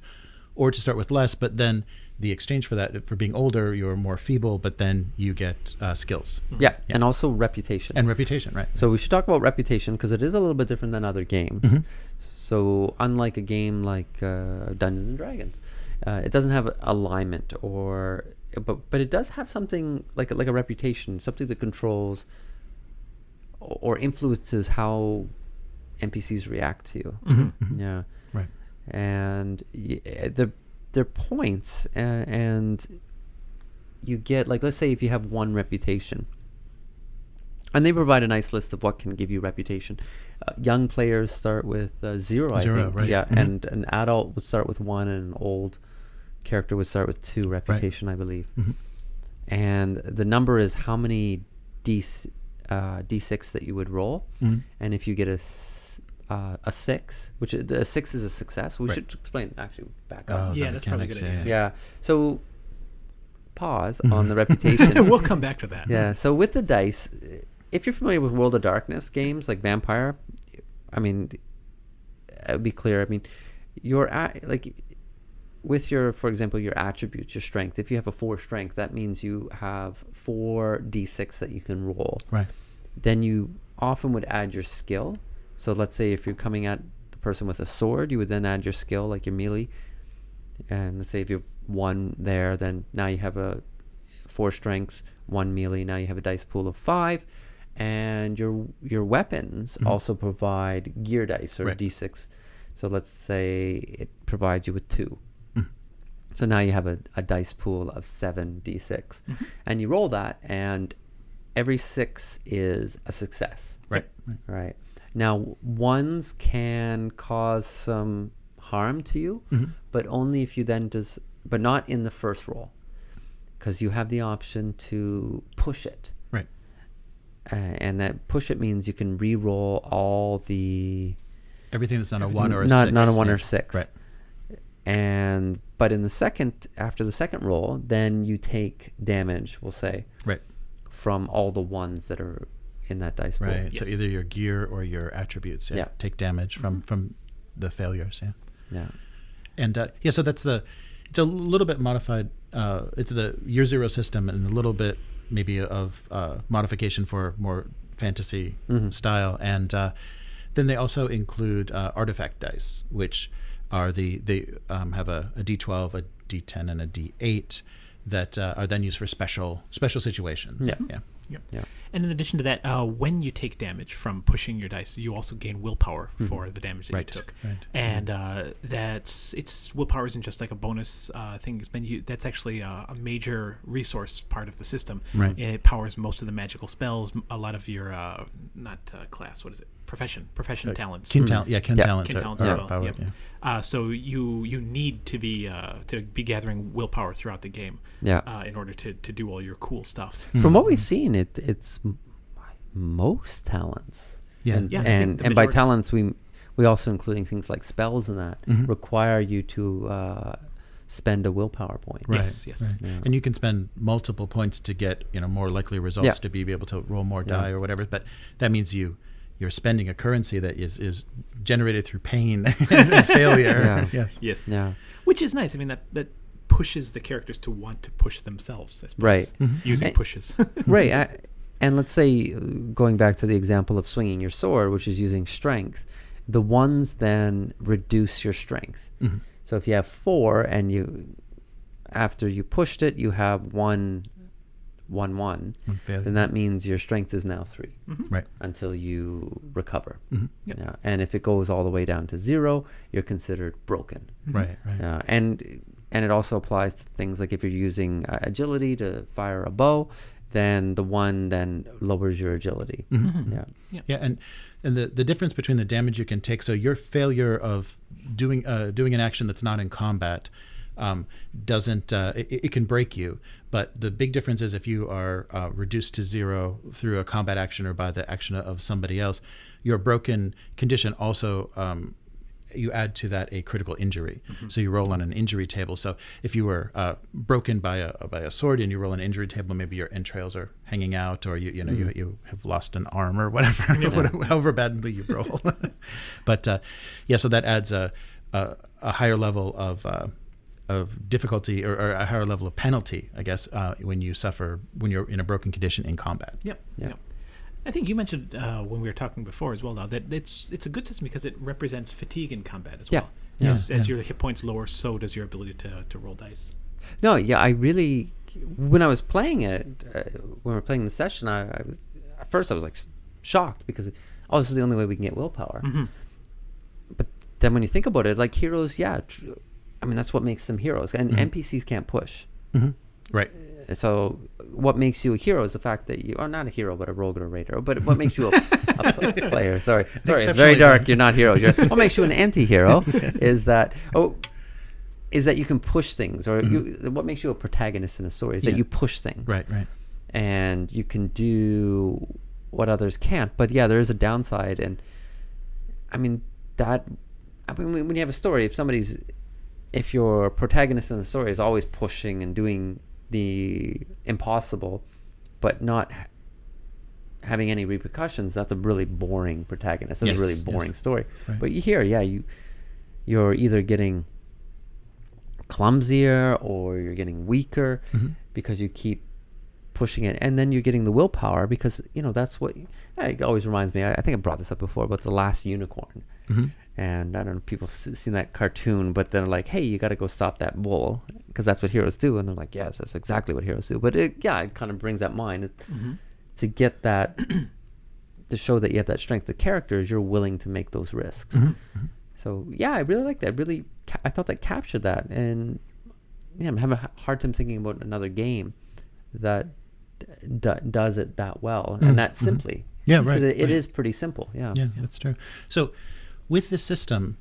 or to start with less, but then the exchange for that, for being older, you're more feeble, but then you get skills. Yeah, and also reputation. And reputation, right. So we should talk about reputation because it is a little bit different than other games. So unlike a game like Dungeons and Dragons, it doesn't have alignment but it does have something like a reputation, something that controls or influences how NPCs react to you. Yeah. Right. And they're points, and you get, like, let's say if you have 1 reputation, and they provide a nice list of what can give you reputation. Young players start with 0, I think. Right. Yeah, and an adult would start with 1, and an old character would start with 2 reputation, I believe. And the number is how many D6 that you would roll, and if you get a 6, which a 6 is a success. We should explain, actually, back up. Yeah, that's probably a good idea. Yeah. So pause on the reputation. We'll come back to that. Yeah. So with the dice, if you're familiar with World of Darkness games like Vampire, I mean, it would be clear. I mean, with your, for example, your attributes, your strength. If you have a 4 strength, that means you have 4 d6 that you can roll. Right. Then you often would add your skill. So let's say if you're coming at the person with a sword, you would then add your skill, like your melee. And let's say if you have 1 there, then now you have a 4 strength, 1 melee. Now you have a dice pool of 5. And your weapons also provide gear dice or d6. So let's say it provides you with 2. So now you have a dice pool of 7 d6. And you roll that, and every 6 is a success. Right. Now, 1s can cause some harm to you, but only if you then but not in the first roll, because you have the option to push it. Right. And that push it means you can re-roll all the... Everything that's not a 1 or a 6. Not a 1 or 6. Right. But in after the second roll, then you take damage, we'll say. Right. From all the 1s that are in that dice pool. Right. Yes. So either your gear or your attributes take damage from the failures. Yeah. And so it's a little bit modified. It's the year 0 system, and a little bit maybe of modification for more fantasy style. And then they also include artifact dice, which are they have a D12, a D10, and a D8 that are then used for special situations. Yeah. And in addition to that, when you take damage from pushing your dice, you also gain willpower for the damage that you took. Right. And willpower isn't just like a bonus thing. That's actually a major resource part of the system. Right. It powers most of the magical spells, a lot of your profession talents. Kin talents. Kin talents as well. powered, Yep. So you need to be gathering willpower throughout the game. In order to do all your cool stuff. From what we've seen, it's most talents. And by talents we also including things like spells and that require you to spend a willpower point. Right. Yes. Right. Yeah. And you can spend multiple points to get more likely results to be able to roll more die or whatever. But that means you're spending a currency that is generated through pain and failure. Yes. Yeah. Which is nice. I mean that pushes the characters to want to push themselves, I suppose. Right. Using pushes. Right. And let's say, going back to the example of swinging your sword, which is using strength, the ones then reduce your strength. So if you have 4 and after you pushed it, you have 1, then that means your strength is now 3. Right. Until you recover. Yep. Yeah. And if it goes all the way down to 0, you're considered broken. Right. And it also applies to things like if you're using agility to fire a bow, then the 1 then lowers your agility. Yeah, and the difference between the damage you can take, so your failure of doing an action that's not in combat doesn't it can break you, but the big difference is if you are reduced to 0 through a combat action or by the action of somebody else, your broken condition also you add to that a critical injury. So you roll on an injury table. So if you were broken by a sword and you roll an injury table, maybe your entrails are hanging out, or you have lost an arm or whatever, however badly you roll. But so that adds a higher level of difficulty or a higher level of penalty, I guess, when you're in a broken condition in combat. Yep. I think you mentioned when we were talking before as well now that it's a good system because it represents fatigue in combat as well. As your hit points lower, so does your ability to roll dice. No, I really, when I was playing it, when we were playing the session, at first I was like shocked because, this is the only way we can get willpower. But then when you think about it, like heroes, that's what makes them heroes. And NPCs can't push. Right. So what makes you a hero is the fact that you are not a hero, but a rogue or a raider. But what makes you a player? Sorry, it's very dark. You're not hero. What makes you an anti-hero is that you can push things, or what makes you a protagonist in a story is that you push things. Right. And you can do what others can't. But there is a downside, and when you have a story, if your protagonist in the story is always pushing and doing the impossible, but not having any repercussions, that's a really boring protagonist. That's a really boring story. Right. But you're either getting clumsier or you're getting weaker because you keep pushing it, and then you're getting the willpower because that's what it always reminds me. I think I brought this up before, but the last unicorn. And I don't know if people have seen that cartoon, but they're like, hey, you got to go stop that bull because that's what heroes do. And they're like, yes, that's exactly what heroes do. But it kind of brings that mind to get that, to show that you have that strength of characters, you're willing to make those risks. So, I really like that. I thought that captured that. And I'm having a hard time thinking about another game that does it that well and that simply. Yeah, right. It is pretty simple. Yeah, that's true. So with this system,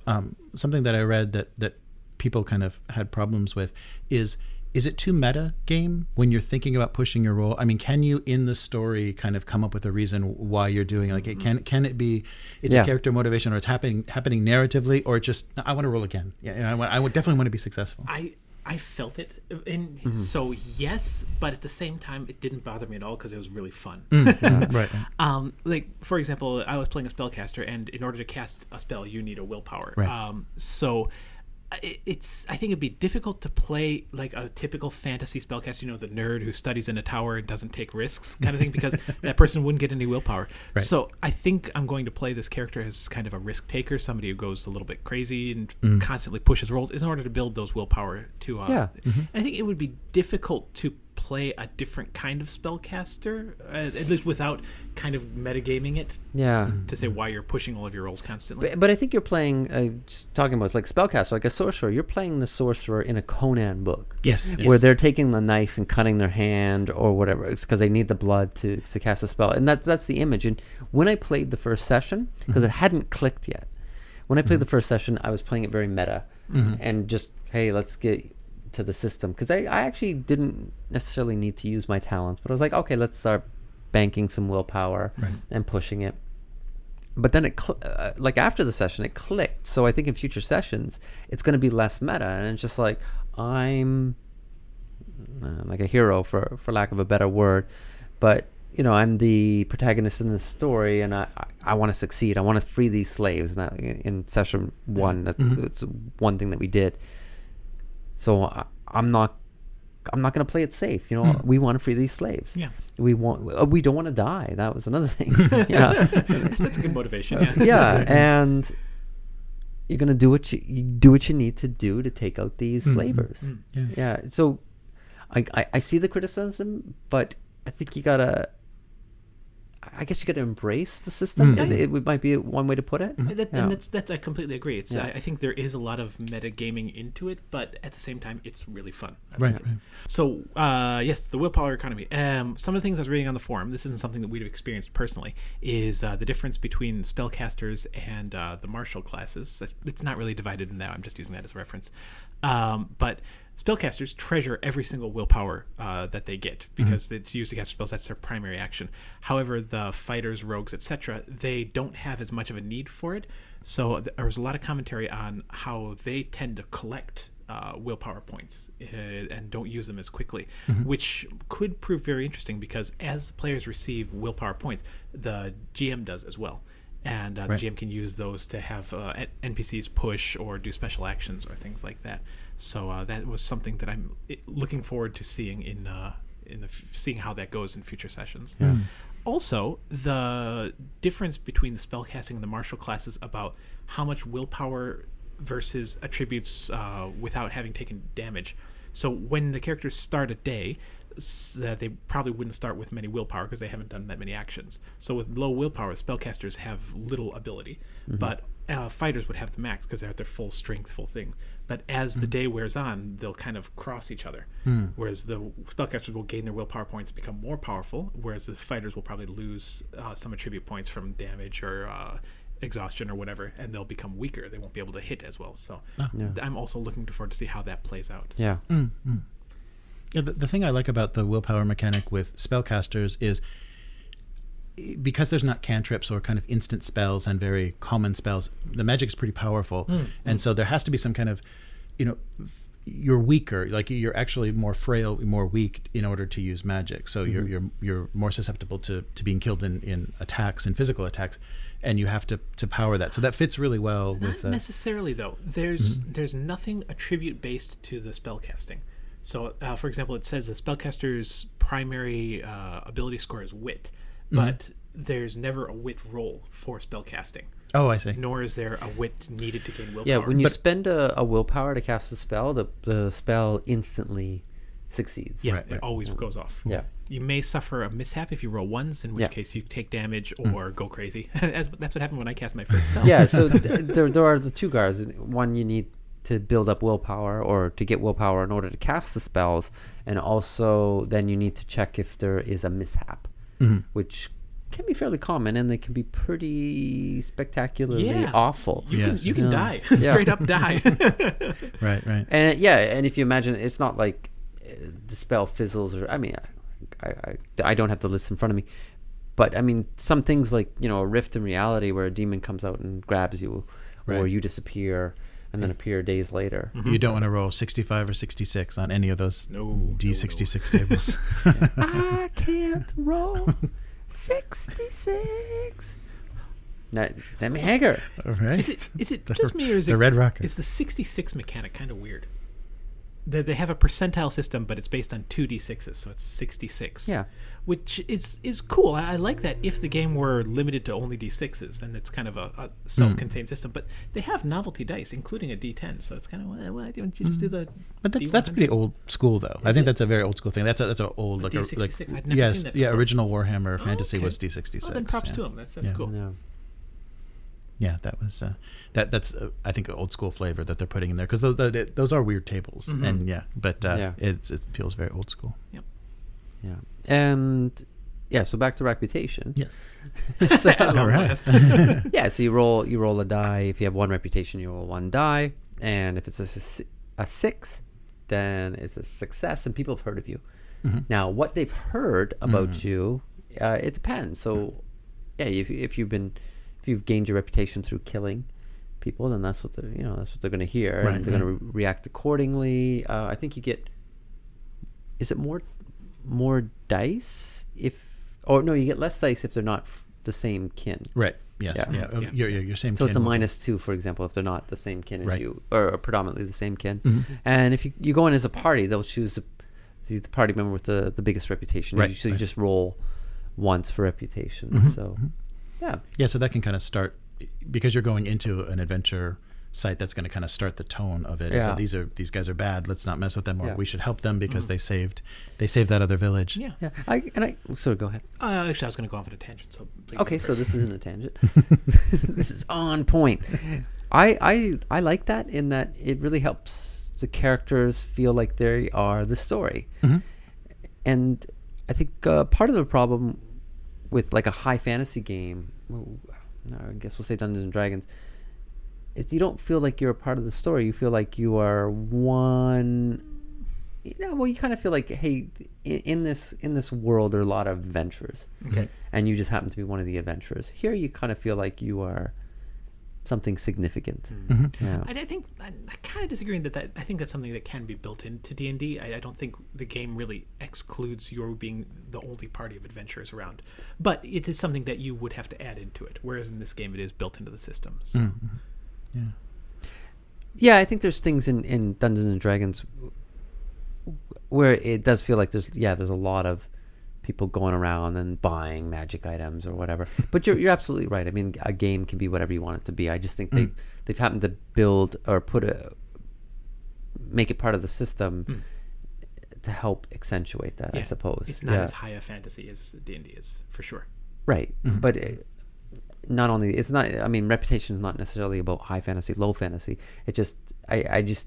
something that I read that people kind of had problems with is it too meta game when you're thinking about pushing your roll? I mean, can you in the story kind of come up with a reason why you're doing it? Like, can it be it's a character motivation, or it's happening narratively, or just I want to roll again? I would definitely want to be successful. I felt it, and so yes, but at the same time, it didn't bother me at all because it was really fun. Right. Like for example, I was playing a spellcaster, and in order to cast a spell, you need a willpower. Right. So I think it'd be difficult to play like a typical fantasy spellcaster, the nerd who studies in a tower and doesn't take risks kind of thing, because that person wouldn't get any willpower. Right. So I think I'm going to play this character as kind of a risk taker, somebody who goes a little bit crazy and constantly pushes rolls in order to build those willpower to. And I think it would be difficult to play a different kind of spellcaster, at least without kind of metagaming it Yeah. to say why you're pushing all of your rolls constantly. But I think you're playing, just talking about like spellcaster, like a sorcerer. You're playing the sorcerer in a Conan book. Yes. Where they're taking the knife and cutting their hand or whatever. It's because they need the blood to cast a spell. And that's the image. And when I played the first session, because it hadn't clicked yet, when I played the first session, I was playing it very meta. And just, hey, let's get to the system. Because I actually didn't necessarily need to use my talents. But I was like, okay, let's start banking some willpower and pushing it. But then like after the session, it clicked. So I think in future sessions, it's going to be less meta. And it's just like, I'm like a hero, for lack of a better word. But, you know, I'm the protagonist in this story, and I want to succeed. I want to free these slaves. And that, in session 1, that's one thing that we did. So I'm not going to play it safe. You know, we want to free these slaves. Yeah. We don't want to die. That was another thing. Yeah. That's a good motivation. Yeah. Yeah, and you're gonna do what you need to do to take out these slavers. Yeah. So I see the criticism, but I think you gotta. I guess you got to embrace the system. It might be one way to put it. And that's I completely agree. It's I think there is a lot of metagaming into it, but at the same time, it's really fun. Right. So yes, the willpower economy. Some of the things I was reading on the forum, this isn't something that we've experienced personally, is the difference between spellcasters and the martial classes. It's not really divided in that. I'm just using that as a reference. But spellcasters treasure every single willpower that they get because it's used to cast spells. That's their primary action. However, the fighters, rogues, etc., they don't have as much of a need for it. So there was a lot of commentary on how they tend to collect willpower points and don't use them as quickly, which could prove very interesting because as the players receive willpower points, the GM does as well. And the GM can use those to have NPCs push or do special actions or things like that. So that was something that I'm looking forward to seeing seeing how that goes in future sessions. Yeah. Also, the difference between the spellcasting and the martial classes about how much willpower versus attributes without having taken damage. So when the characters start a day, they probably wouldn't start with many willpower because they haven't done that many actions. So with low willpower, spellcasters have little ability, but fighters would have the max because they're at their full strength, full thing. But as the day wears on, they'll kind of cross each other. Whereas the spellcasters will gain their willpower points and become more powerful, whereas the fighters will probably lose some attribute points from damage or exhaustion or whatever, and they'll become weaker. They won't be able to hit as well. So I'm also looking forward to see how that plays out. Yeah. Yeah, the thing I like about the willpower mechanic with spellcasters is because there's not cantrips or kind of instant spells and very common spells, the magic is pretty powerful. And so there has to be some kind of, you're weaker, like you're actually more frail, more weak in order to use magic. So you're more susceptible to being killed in attacks, in physical attacks, and you have to power that. So that fits really well with... Not necessarily, though. There's nothing attribute-based to the spellcasting. So, for example, it says the spellcaster's primary ability score is wit, but there's never a wit roll for spellcasting. Oh, I see. Nor is there a wit needed to gain willpower. Yeah, when you spend a willpower to cast a spell, the spell instantly succeeds. Yeah, it always goes off. Yeah. You may suffer a mishap if you roll ones, in which case you take damage or go crazy. That's what happened when I cast my first spell. Yeah, so there are the two guards. One, you need to build up willpower or to get willpower in order to cast the spells, and also then you need to check if there is a mishap, which can be fairly common, and they can be pretty spectacularly awful. You can die, straight up die. Right. And and if you imagine, it's not like the spell fizzles, or I don't have the list in front of me, but I mean some things like a rift in reality where a demon comes out and grabs you, or you disappear and then appear days later. You don't want to roll 65 or 66 on any of those D66 tables. I can't roll 66. No, Sammy Hagar. All right. Is it just me, or is the Red Rocket? Is the 66 mechanic kind of weird? they have a percentile system, but it's based on 2d6s, so it's 66. Yeah. Which is cool. I like that. If the game were limited to only d6s, then it's kind of a self-contained system. But they have novelty dice, including a d10, so it's kind of, why don't you just do the But that's pretty old school, though. I think that's a very old school thing. That's an old like D66. I'd never seen that before. original Warhammer Fantasy okay. was D66. Oh, then props to them. That's cool. Yeah. Yeah, that was that's I think an old school flavor that they're putting in there, because those are weird tables, and it feels very old school. Yep. Yeah. And yeah, so back to reputation. Yes. So, All right. yeah, so you roll a die. If you have one reputation, you roll one die, and if it's a 6, then it's a success, and people have heard of you. Now, what they've heard about you, it depends. So, yeah, if you've gained your reputation through killing people, then that's what they're going to hear, Right, and they're going to react accordingly. I think you get, is it more dice you get less dice if they're not the same kin. Right. Yes. Yeah. Yeah. Your same. So kin it's a will- -2, for example, if they're not the same kin as Right. you, or predominantly the same kin. And if you go in as a party, they'll choose the party member with the biggest reputation. Right, So you just roll once for reputation. So yeah. Yeah, so that can kind of start, because you're going into an adventure site that's going to kind of start the tone of it. Yeah. So these guys are bad. Let's not mess with them, or Yeah. we should help them because they saved that other village. Yeah. Yeah. So go ahead. Actually, I was going to go off on a tangent. So please Okay, go so first. this isn't a tangent. This is on point. I like that, in that it really helps the characters feel like they are the story. And I think part of the problem with like a high fantasy game, I guess we'll say Dungeons and Dragons, is you don't feel like you're a part of the story. You feel like you are one. You kind of feel like, hey, in this world there are a lot of adventurers, Okay. and you just happen to be one of the adventurers. Here you kind of feel like you are something significant. Yeah. I think I kind of disagree in that I think that's something that can be built into D&D. I don't think the game really excludes your being the only party of adventurers around, but it is something that you would have to add into it. Whereas in this game, it is built into the system. So. Yeah. Yeah, I think there's things in Dungeons and Dragons where it does feel like there's a lot of people going around and buying magic items or whatever. But you're absolutely right. I mean, a game can be whatever you want it to be. I just think they've happened to build or make it part of the system to help accentuate that, I suppose. It's not as high a fantasy as D&D is, for sure. Right. But not only, it's not, I mean, reputation is not necessarily about high fantasy, low fantasy. It just, I just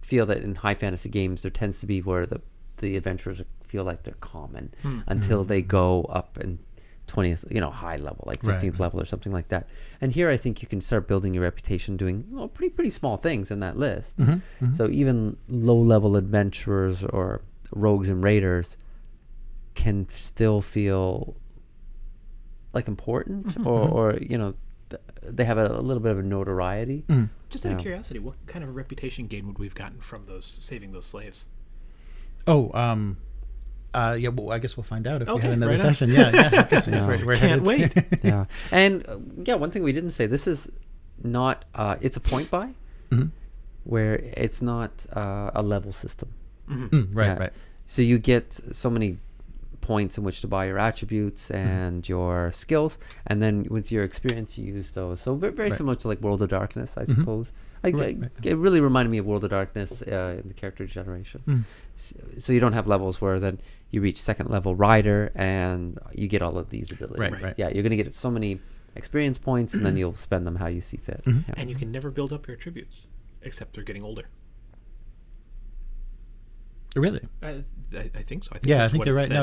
feel that in high fantasy games, there tends to be where the adventurers feel like they're common until they go up in 20th, high level, like 15th level or something like that. And here I think you can start building your reputation doing pretty small things in that list. So even low level adventurers or rogues and raiders can still feel like important, or they have a little bit of a notoriety. Just out of curiosity, what kind of reputation gain would we have gotten from saving those slaves? Oh, yeah. Well, I guess we'll find out if we Okay, have another right on. session. Yeah. We're Can't headed- wait. Yeah. And one thing we didn't say, this is not it's a point buy, where it's not a level system. Right. Yeah. So you get so many points in which to buy your attributes and your skills, and then with your experience you use those. So very similar to like World of Darkness, I suppose. It really reminded me of World of Darkness in the character generation. So you don't have levels where then you reach second level rider and you get all of these abilities. Right. Yeah, you're going to get so many experience points, and then you'll spend them how you see fit. Yeah. And you can never build up your attributes, except they're getting older. Really? I think so. I think Yeah, I that's think what you're it right. said.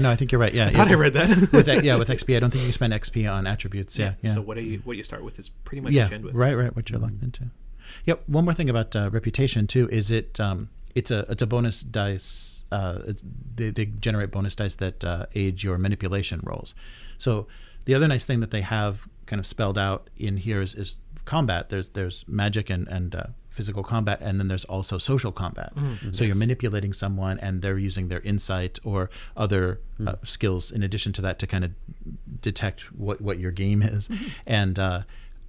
No, I think you're right. Yeah. I thought I read that. with XP, I don't think you can spend XP on attributes. Yeah. So what you start with is pretty much what you end with. Right. What you're locked into. Yep. One more thing about reputation too is it's a bonus dice. They generate bonus dice that aid your manipulation rolls. So the other nice thing that they have kind of spelled out in here is combat. There's magic and physical combat, and then there's also social combat. So you're manipulating someone, and they're using their insight or other skills in addition to that to kind of detect what your game is. And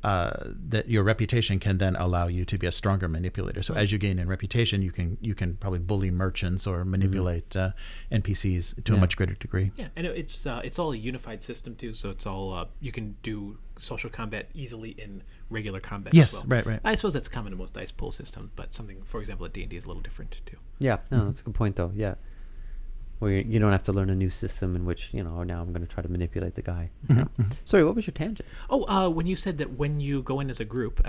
that your reputation can then allow you to be a stronger manipulator. So as you gain in reputation, you can probably bully merchants or manipulate NPCs to a much greater degree. Yeah, and it's all a unified system too. So it's all you can do social combat easily in regular combat. Yes, as well. right. I suppose that's common to most dice pool systems, but something, for example, at D&D is a little different too. Yeah, no, that's a good point though. Yeah, where you don't have to learn a new system in which now I'm going to try to manipulate the guy. Yeah. Sorry, what was your tangent? Oh, when you said that when you go in as a group,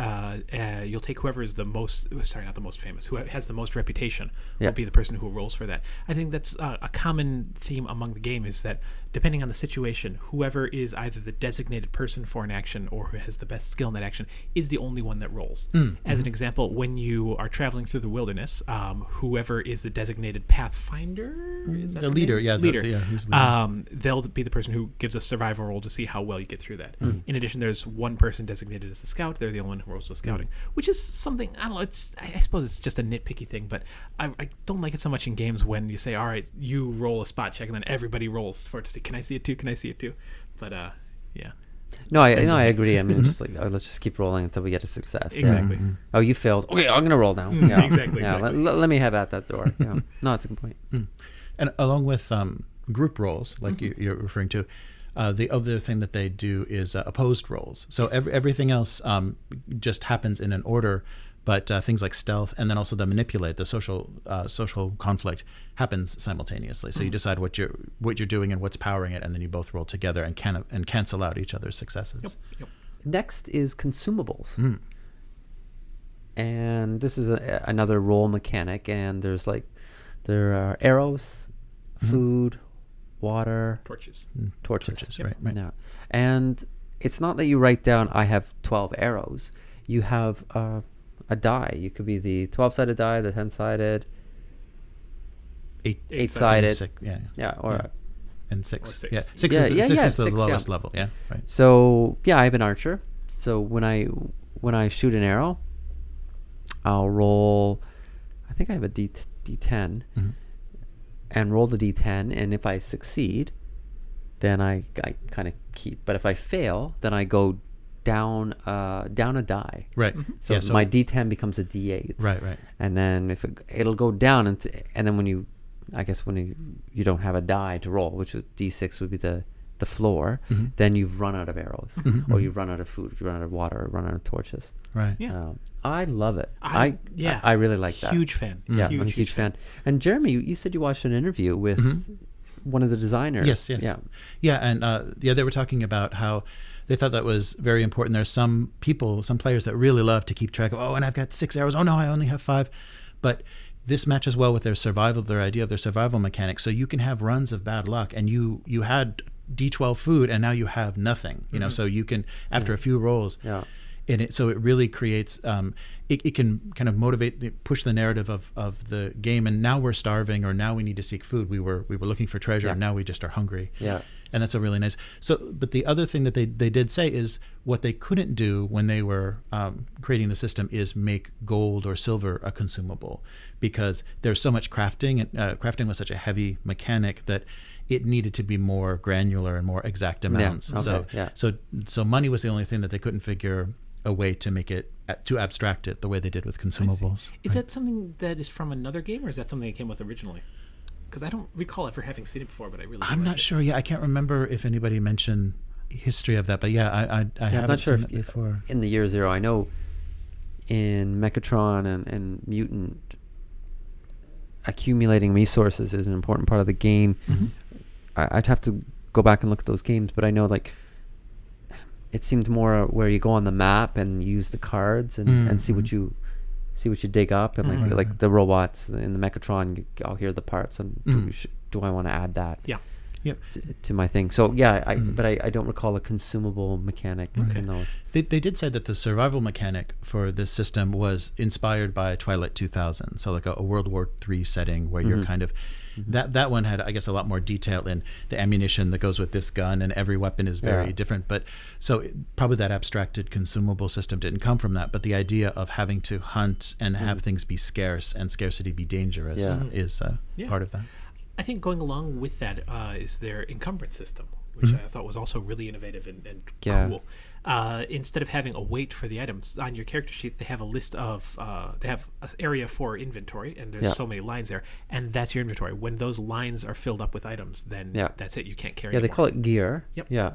you'll take whoever is the most, sorry, not the most famous, who has the most reputation will be the person who rolls for that. I think that's a common theme among the game is that depending on the situation, whoever is either the designated person for an action or who has the best skill in that action is the only one that rolls. As an example, when you are traveling through the wilderness, whoever is the designated pathfinder, is that The leader, name? leader. Who's the leader? They'll be the person who gives a survival roll to see how well you get through that. In addition, there's one person designated as the scout. They're the only one who rolls the scouting, which is something, I don't know, I suppose it's just a nitpicky thing, but I don't like it so much in games when you say, all right, you roll a spot check, and then everybody rolls for it to see, can I see it too? Can I see it too? But, yeah. No, I agree. I mean, it's just like, let's just keep rolling until we get a success. Exactly. Yeah. Oh, you failed. Okay, I'm going to roll now. Yeah. Exactly. Yeah, let me have at that door. Yeah. No, it's a good point. And along with group roles, like you're referring to, the other thing that they do is opposed roles. So everything else just happens in an order, but things like stealth and then also the manipulate, the social conflict happens simultaneously. So you decide what you're doing and what's powering it, and then you both roll together and cancel out each other's successes. Yep. Next is consumables. And this is another role mechanic, and there are arrows, food, water, Torches. torches. Right. Yeah. And it's not that you write down, I have 12 arrows. You have a die. You could be the 12-sided die, the 10-sided, 8-sided. And six. Or six. Yeah, six Yeah, is the six, lowest level. Yeah, right. So I have an archer. So when I shoot an arrow, I'll roll, I think I have a D10, and roll the D10, and if I succeed, then I kind of keep. But if I fail, then I go down a die. Right. So, my D10 becomes a D8. Right. And then if it'll go down, and then when you don't have a die to roll, which is D6 would be the floor, then you've run out of arrows, or you've run out of food, you run out of water, or run out of torches. Right. Yeah. I love it. I really like that. Huge fan. Yeah, I'm a huge fan. And Jeremy, you said you watched an interview with one of the designers. Yes. Yeah, and they were talking about how they thought that was very important. There's some players that really love to keep track of, and I've got 6 arrows. Oh no, I only have 5. But this matches well with their idea of their survival mechanics. So you can have runs of bad luck, and you had D12 food, and now you have nothing. So you can, after a few rolls. Yeah. So it really creates, it can kind of push the narrative of the game. And now we're starving, or now we need to seek food. We were looking for treasure, and now we just are hungry. Yeah. And that's a really nice. But the other thing that they did say is what they couldn't do when they were creating the system is make gold or silver a consumable, because there's so much crafting, and crafting was such a heavy mechanic that it needed to be more granular and more exact amounts. So money was the only thing that they couldn't figure a way to make it, to abstract it the way they did with consumables. Is that something that is from another game, or is that something that came with originally? Because I don't recall ever having seen it before, but I'm not sure. Yeah, I can't remember if anybody mentioned history of that, but I haven't seen it before. In the year 0, I know in Mechatron and Mutant, accumulating resources is an important part of the game. I'd have to go back and look at those games, but I know it seemed more where you go on the map and use the cards and see what you dig up, and like the robots in the Mechatron, I'll hear the parts and do I want to add that to my thing. So but I don't recall a consumable mechanic in those. They did say that the survival mechanic for this system was inspired by Twilight 2000, so like a World War III setting where you're kind of that one had, I guess, a lot more detail in the ammunition that goes with this gun, and every weapon is very different. But so probably that abstracted consumable system didn't come from that, but the idea of having to hunt and have things be scarce and scarcity be dangerous is part of that. I think going along with that is their encumbrance system, which I thought was also really innovative and cool. instead of having a weight for the items on your character sheet, they have a list of they have an area for inventory, and there's so many lines there, and that's your inventory. When those lines are filled up with items, then that's it. You can't carry. Yeah, anymore. they call it gear. Yep. Yeah,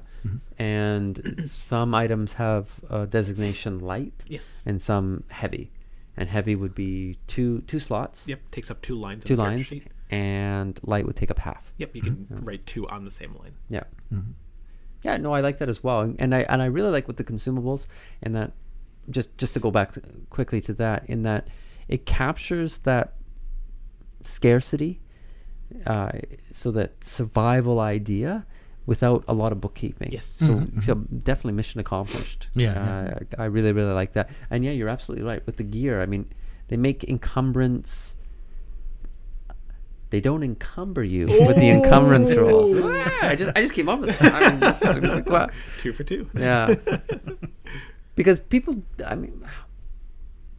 and some items have a designation light. Yes. And some heavy, and heavy would be two slots. Yep, takes up 2 lines. Two on the character lines, sheet. and light would take up half. Yep, you can write 2 on the same line. Yeah. Yeah, no, I like that as well, and I really like with the consumables, and that just to go back quickly to that, in that it captures that scarcity, so that survival idea without a lot of bookkeeping. Yes. So definitely mission accomplished. Yeah. I really like that, and yeah, you're absolutely right with the gear. I mean, they make encumbrance. They don't encumber you with the encumbrance rolls. I just came up with that. I mean, just, like, wow. 2 for 2. Yeah. Because people, I mean,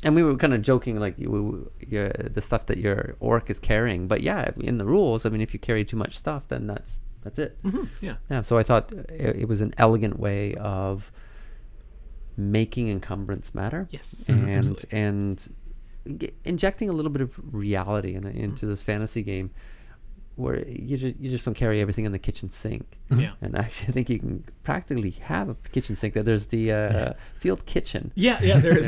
and we were kind of joking, like the stuff that your orc is carrying. But yeah, in the rules, I mean, if you carry too much stuff, then that's it. Yeah. Yeah. So I thought it was an elegant way of making encumbrance matter. Yes. And injecting a little bit of reality into this fantasy game, where you just don't carry everything in the kitchen sink. Yeah. And actually, I think you can practically have a kitchen sink. There's the field kitchen. Yeah, there is.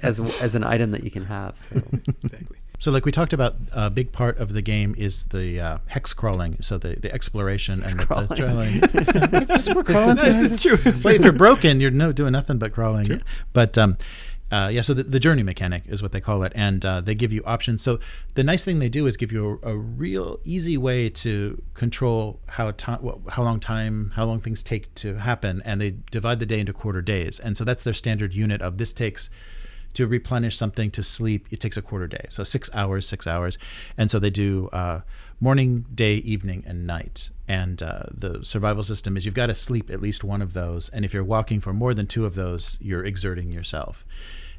as an item that you can have. So. Exactly. So like we talked about, a big part of the game is the hex crawling, so the exploration and the crawling. We're crawling through It's true. Wait, if you're broken, you're doing nothing but crawling. True. But so the journey mechanic is what they call it, and they give you options. So the nice thing they do is give you a real easy way to control how long things take to happen, and they divide the day into quarter days, and so that's their standard unit of this takes. To replenish something, to sleep, it takes a quarter day. So 6 hours. And so they do morning, day, evening, and night. And the survival system is you've got to sleep at least one of those. And if you're walking for more than 2 of those, you're exerting yourself.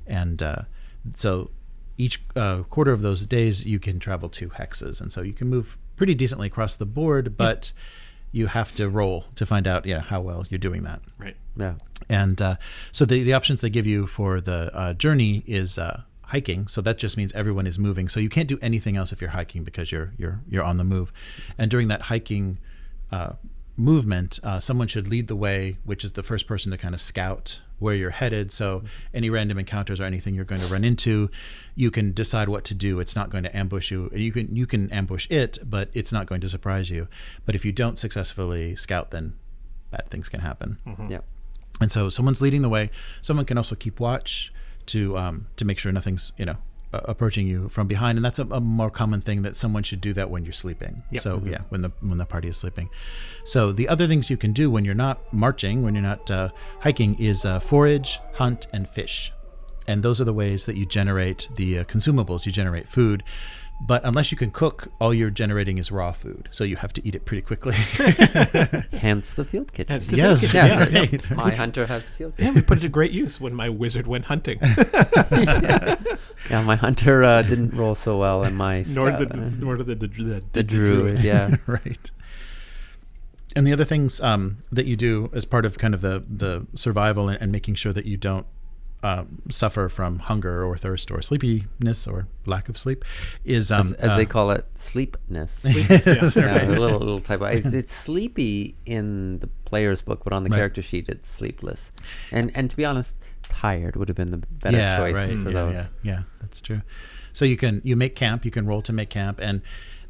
And so each quarter of those days, you can travel 2 hexes. And so you can move pretty decently across the board, but you have to roll to find out how well you're doing that. Right. Yeah. And so the options they give you for the journey is hiking. So that just means everyone is moving. So you can't do anything else if you're hiking because you're on the move. And during that hiking movement, someone should lead the way, which is the first person to kind of scout where you're headed. So any random encounters or anything you're going to run into, you can decide what to do. It's not going to ambush you. You can ambush it, but it's not going to surprise you. But if you don't successfully scout, then bad things can happen. Yeah. And so someone's leading the way. Someone can also keep watch to make sure nothing's approaching you from behind, and that's a more common thing that someone should do that when you're sleeping. Yep. So when the party is sleeping. So the other things you can do when you're not marching, when you're not hiking, is forage, hunt, and fish. And those are the ways that you generate the consumables. You generate food. But unless you can cook, all you're generating is raw food. So you have to eat it pretty quickly. Hence the field kitchen. That's the Yes. field kitchen. Yeah, Yeah. right. My hunter has a field Yeah, kitchen. we put it to great use when my wizard went hunting. Yeah, my hunter didn't roll so well, and my Nor scout, did the druid. Yeah. Right. And the other things that you do as part of kind of the survival and making sure that you don't suffer from hunger or thirst or sleepiness or lack of sleep is As they call it, sleepness. Yeah. Yeah, a little typo. It's sleepy in the player's book, but on the Right. character sheet, it's sleepless. And to be honest, tired would have been the better choice for those. Yeah, that's true. So you make camp, you can roll to make camp, and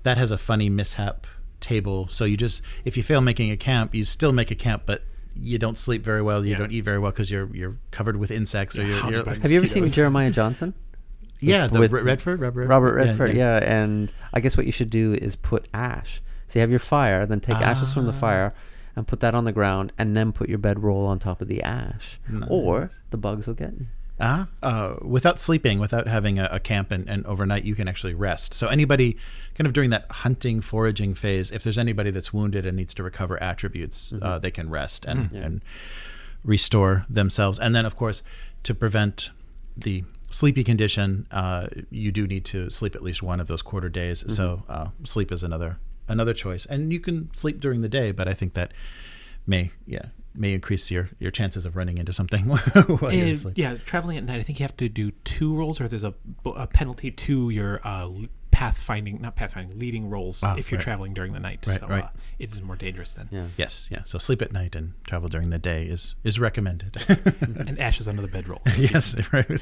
that has a funny mishap table. So if you fail making a camp, you still make a camp, but you don't sleep very well, you don't eat very well because you're covered with insects. Or you're Have you ever seen Jeremiah Johnson? yeah, with Redford? Robert Redford, yeah. And I guess what you should do is put ash. So you have your fire, then take ashes from the fire and put that on the ground, and then put your bedroll on top of the ash. Nice. Or the bugs will get you. Without sleeping, without having a camp and overnight, you can actually rest. So anybody kind of during that hunting, foraging phase, if there's anybody that's wounded and needs to recover attributes, they can rest and restore themselves. And then, of course, to prevent the sleepy condition, you do need to sleep at least one of those quarter days. So sleep is another choice. And you can sleep during the day, but I think that may may increase your chances of running into something. while you're asleep. Yeah, traveling at night, I think you have to do 2 rolls, or there's a penalty to your leading rolls if you're traveling during the night. Right, so right. it is more dangerous then. Yeah. Yes, yeah. So sleep at night and travel during the day is recommended. And ashes under the bedroll. Yes, right.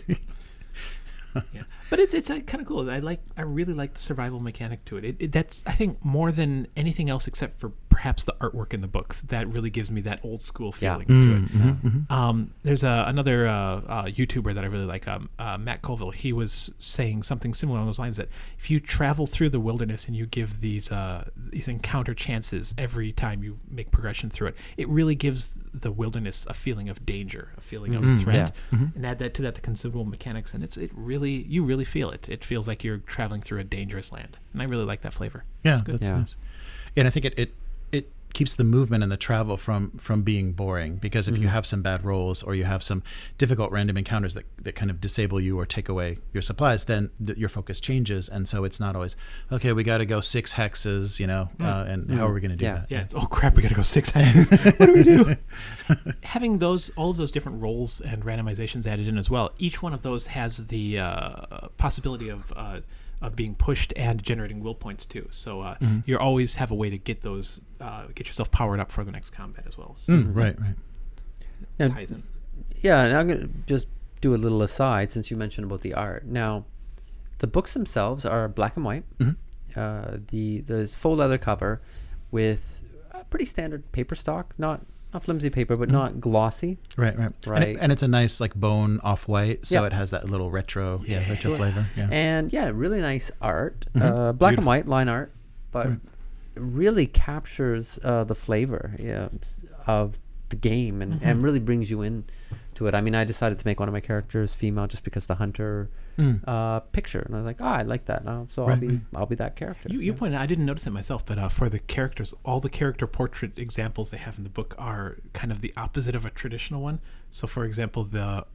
Yeah, but it's kind of cool. I really like the survival mechanic to it. That's, I think, more than anything else, except for perhaps the artwork in the books, that really gives me that old school feeling to it. There's another YouTuber that I really like, Matt Colville. He was saying something similar along those lines, that if you travel through the wilderness and you give these encounter chances every time you make progression through it, it really gives the wilderness a feeling of danger, a feeling of threat, and add that to the consumable mechanics, and you really feel it. It feels like you're traveling through a dangerous land, and I really like that flavor. Yeah, It's good. that's nice. Yeah, and I think it keeps the movement and the travel from being boring, because if you have some bad rolls or you have some difficult random encounters that kind of disable you or take away your supplies, then your focus changes, and so it's not always, okay, we got to go 6 hexes, and how are we going to do that? Yeah. Oh crap, we got to go 6 hexes. What do we do? Having all of those different rolls and randomizations added in as well, each one of those has the possibility of being pushed and generating will points too. So you always have a way to get those, get yourself powered up for the next combat as well. So Right. it ties in. Yeah, and I'm going to just do a little aside since you mentioned about the art. Now, the books themselves are black and white. There's faux leather cover with a pretty standard paper stock, not flimsy paper, but not glossy. Right. And it's a nice like bone off-white, so it has that little retro flavor. Yeah. And really nice art, black and white line art, but it really captures the flavor of the game and really brings you in to it. I mean, I decided to make one of my characters female just because the hunter picture, and I was like, I like that now, so I'll be that character. You pointed out, I didn't notice it myself, but for the characters, all the character portrait examples they have in the book are kind of the opposite of a traditional one. So, for example,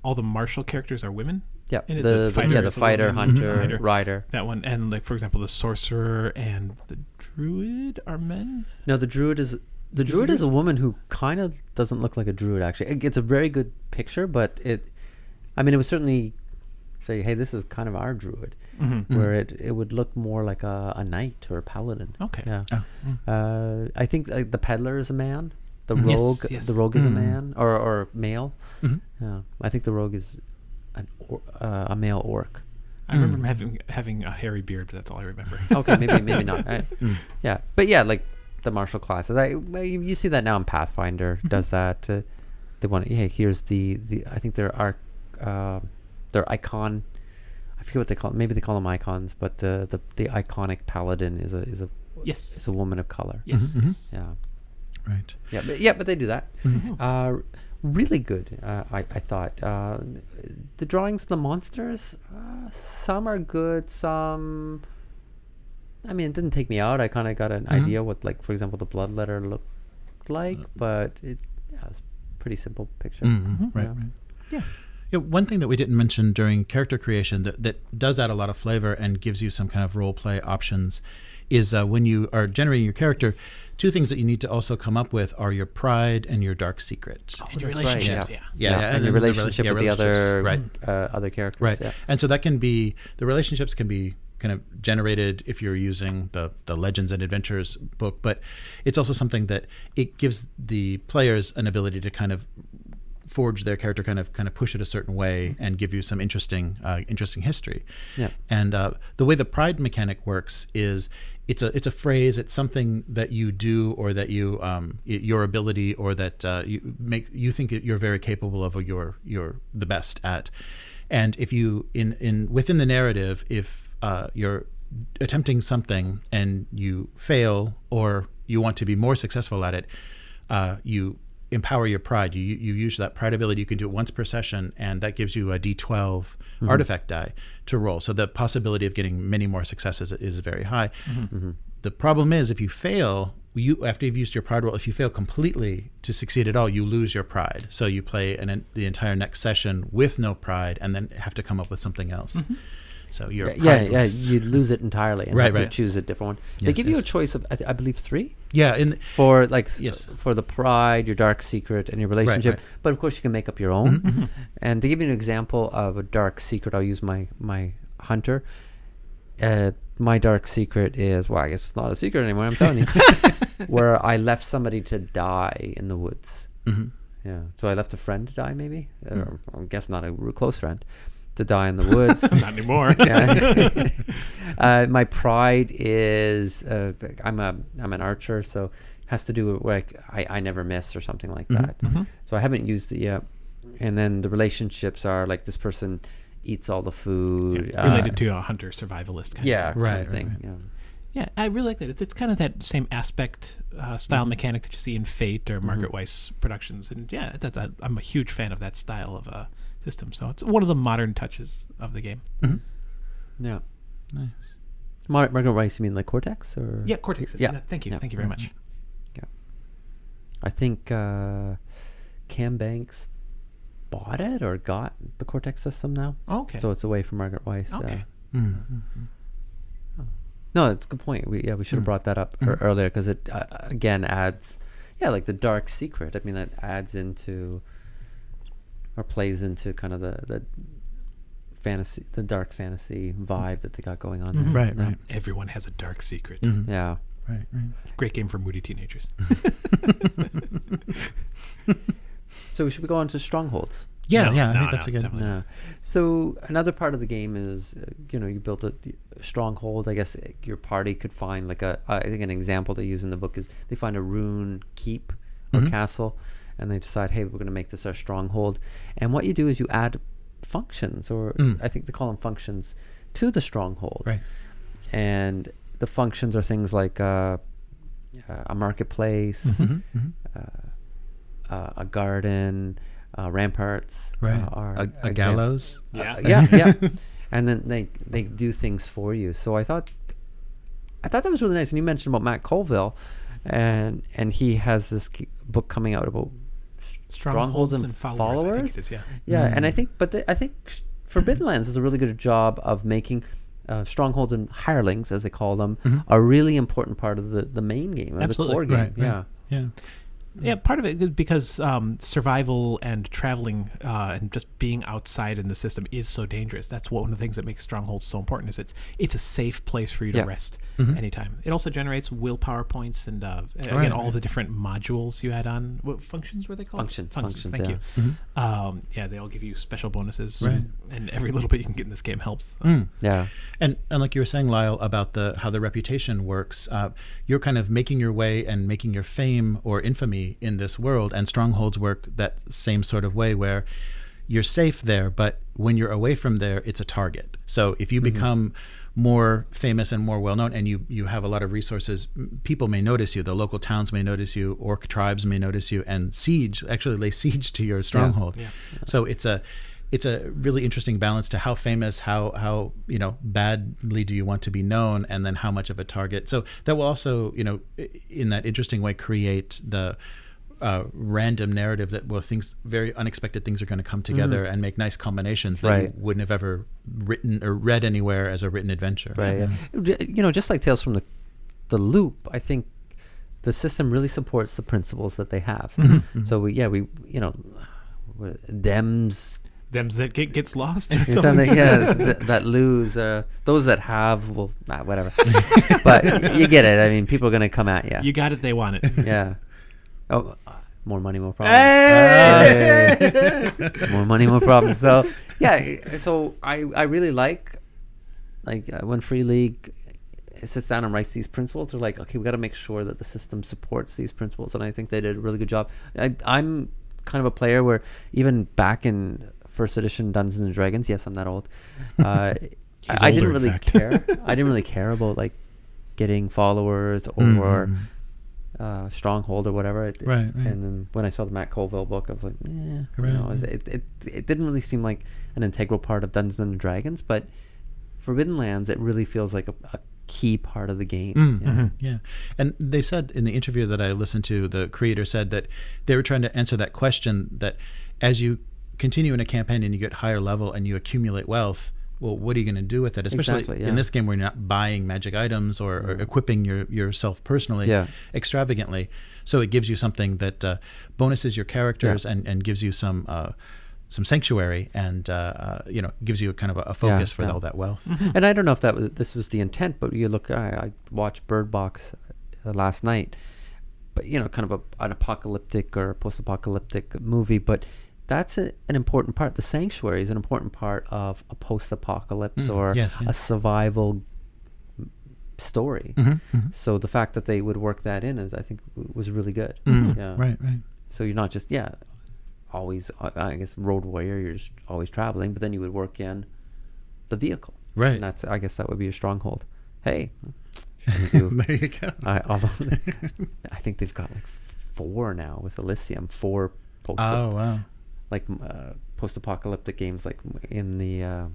all the martial characters are women. Yeah, and the fighter, hunter, rider. That one, and like for example, the sorcerer and the druid are men. No, the druid is a woman who kind of doesn't look like a druid. Actually, it's a very good picture, but it was certainly say, hey, this is kind of our druid, where it would look more like a knight or a paladin. Okay. Yeah. I think the peddler is a man. The rogue, the rogue is a man or male. Yeah. I think the rogue is a male orc. I remember him having a hairy beard, but that's all I remember. Okay, maybe not. Right? Yeah, but yeah, like the martial classes. You see that now in Pathfinder. Does that? They want. Hey, here's the. I think their icon. I forget what they call it. Maybe they call them icons, but the iconic paladin is a woman of color. Yes. Yeah. Right. But they do that. Really good. I thought the drawings of the monsters. Some are good. Some. I mean, it didn't take me out. I kind of got an idea what, like, for example, the bloodletter looked like, but it's a pretty simple picture. Right. Yeah. Yeah, one thing that we didn't mention during character creation that does add a lot of flavor and gives you some kind of role play options is when you are generating your character, 2 things that you need to also come up with are your pride and your dark secret. And your relationships, and your relationship with the other other characters. Right. Yeah. And so that can be, the relationships can be kind of generated if you're using the Legends and Adventures book, but it's also something that it gives the players an ability to kind of forge their character, kind of push it a certain way and give you some interesting history. Yeah. And the way the pride mechanic works is it's a phrase, it's something that you do or that you your ability or that you think you're very capable of or you're the best at. And if you within the narrative, if you're attempting something and you fail or you want to be more successful at it, you empower your pride. You use that pride ability. You can do it once per session, and that gives you a D12 artifact die to roll. So the possibility of getting many more successes is very high. The problem is if you fail, after you've used your pride roll, if you fail completely to succeed at all, you lose your pride. So you play the entire next session with no pride and then have to come up with something else. So you're yeah, prideless. you'd lose it entirely and have to Right. choose a different one. They Yes, give you a yes. choice of, I believe, 3 Yeah, for like Yes. for the pride, your dark secret, and your relationship. right. But of course, you can make up your own. And to give you an example of a dark secret, I'll use my hunter. My dark secret is, well, I guess it's not a secret anymore. I'm telling you, where I left somebody to die in the woods. Yeah, so I left a friend to die, maybe. Or I guess not a real close friend to die in the woods. Not anymore. Yeah. My pride is I'm an archer, so it has to do with like I never miss or something like that. So I haven't used it yet. And then the relationships are like this person eats all the food. Related to a hunter survivalist kind Yeah, of kind Right, of thing. right. Yeah. Yeah, I really like that. It's kind of that same aspect, style mechanic that you see in Fate or Margaret Weiss productions. And yeah, I'm a huge fan of that style of system. So it's one of the modern touches of the game. Yeah. Nice. Margaret Weiss, you mean like Cortex? Or? Yeah, Cortex. Yeah. Thank you. Yeah. Thank you very much. I think Cam Banks bought it or got the Cortex system now. Oh, okay. So it's away from Margaret Weiss. Okay. No, it's a good point. We should have brought that up earlier because it again adds, like the dark secret. I mean, that adds into or plays into kind of the fantasy, the dark fantasy vibe that they got going on there. Right, Yeah. right. Everyone has a dark secret. Yeah. Right, right. Great game for moody teenagers. So should we go on to Strongholds? Yeah, No, I think that's a good. definitely. Yeah. So another part of the game is, you built a stronghold. I guess your party could find like I think an example they use in the book is they find a rune keep or castle, and they decide, hey, we're going to make this our stronghold. And what you do is you add functions, or I think they call them functions, to the stronghold. Right. And the functions are things like a marketplace, a garden. Ramparts, Right. are A gallows. Yeah. yeah. And then they do things for you. So I thought that was really nice. And you mentioned about Matt Colville, and he has this book coming out about Strongholds and I think Followers. it is, yeah. Yeah, and I think, I think Forbidden Lands does a really good job of making strongholds and hirelings, as they call them, a really important part of the main game, or Absolutely. the core game. Right, right. Yeah. Yeah. Yeah, part of it is because survival and traveling and just being outside in the system is so dangerous. That's one of the things that makes Strongholds so important. Is it's a safe place for you to Yeah. rest anytime. It also generates willpower points and again all the different modules you add on. What functions were they called? Functions, Thank yeah. you. They all give you special bonuses, Right. and every little bit you can get in this game helps. Yeah. And like you were saying, Lyle, about how the reputation works, you're kind of making your way and making your fame or infamy in this world, and Strongholds work that same sort of way, where you're safe there, but when you're away from there, it's a target. So if you become more famous and more well-known, and you have a lot of resources, people may notice you, the local towns may notice you, orc tribes may notice you, and lay siege to your stronghold. Yeah. So it's a really interesting balance to how famous, how badly do you want to be known, and then how much of a target. So that will also, in that interesting way, create the random narrative that very unexpected things are going to come together and make nice combinations that you wouldn't have ever written or read anywhere as a written adventure. Right. Yeah. Just like Tales from the Loop, I think the system really supports the principles that they have. So we Dems That gets lost. something, that lose. Those that have, well, whatever. But you get it. I mean, people are going to come at you. You got it. They want it. Yeah. Oh, more money, more problems. Hey! More money, more problems. So yeah. So I really like when Free League sits down and writes these principles. They're like, okay, we got to make sure that the system supports these principles, and I think they did a really good job. I'm kind of a player where even back in first edition Dungeons and Dragons, yes, I'm that old. I didn't older, in really fact. care. I didn't really care about like getting followers or stronghold or whatever. Right. And then when I saw the Matt Colville book, I was like, Right. it didn't really seem like an integral part of Dungeons and Dragons, but Forbidden Lands, it really feels like a key part of the game. Yeah. And they said in the interview that I listened to, the creator said that they were trying to answer that question, that as you continue in a campaign and you get higher level and you accumulate wealth, well, what are you going to do with it? Especially Exactly, yeah. in this game where you're not buying magic items or equipping yourself personally extravagantly. So it gives you something that bonuses your characters and gives you some sanctuary and gives you a kind of a focus for all that wealth. And I don't know if this was the intent, but you look, I watched Bird Box last night, but kind of an apocalyptic or post-apocalyptic movie, but that's an important part. The sanctuary is an important part of a post-apocalypse or a survival story. So the fact that they would work that in I think was really good. Right. So you're not just always, I guess, road warrior, you're just always traveling, but then you would work in the vehicle. Right. And I guess that would be a stronghold. Hey, there you go. I think they've got like 4 now with Elysium, 4 post-apocalyptic games, like in the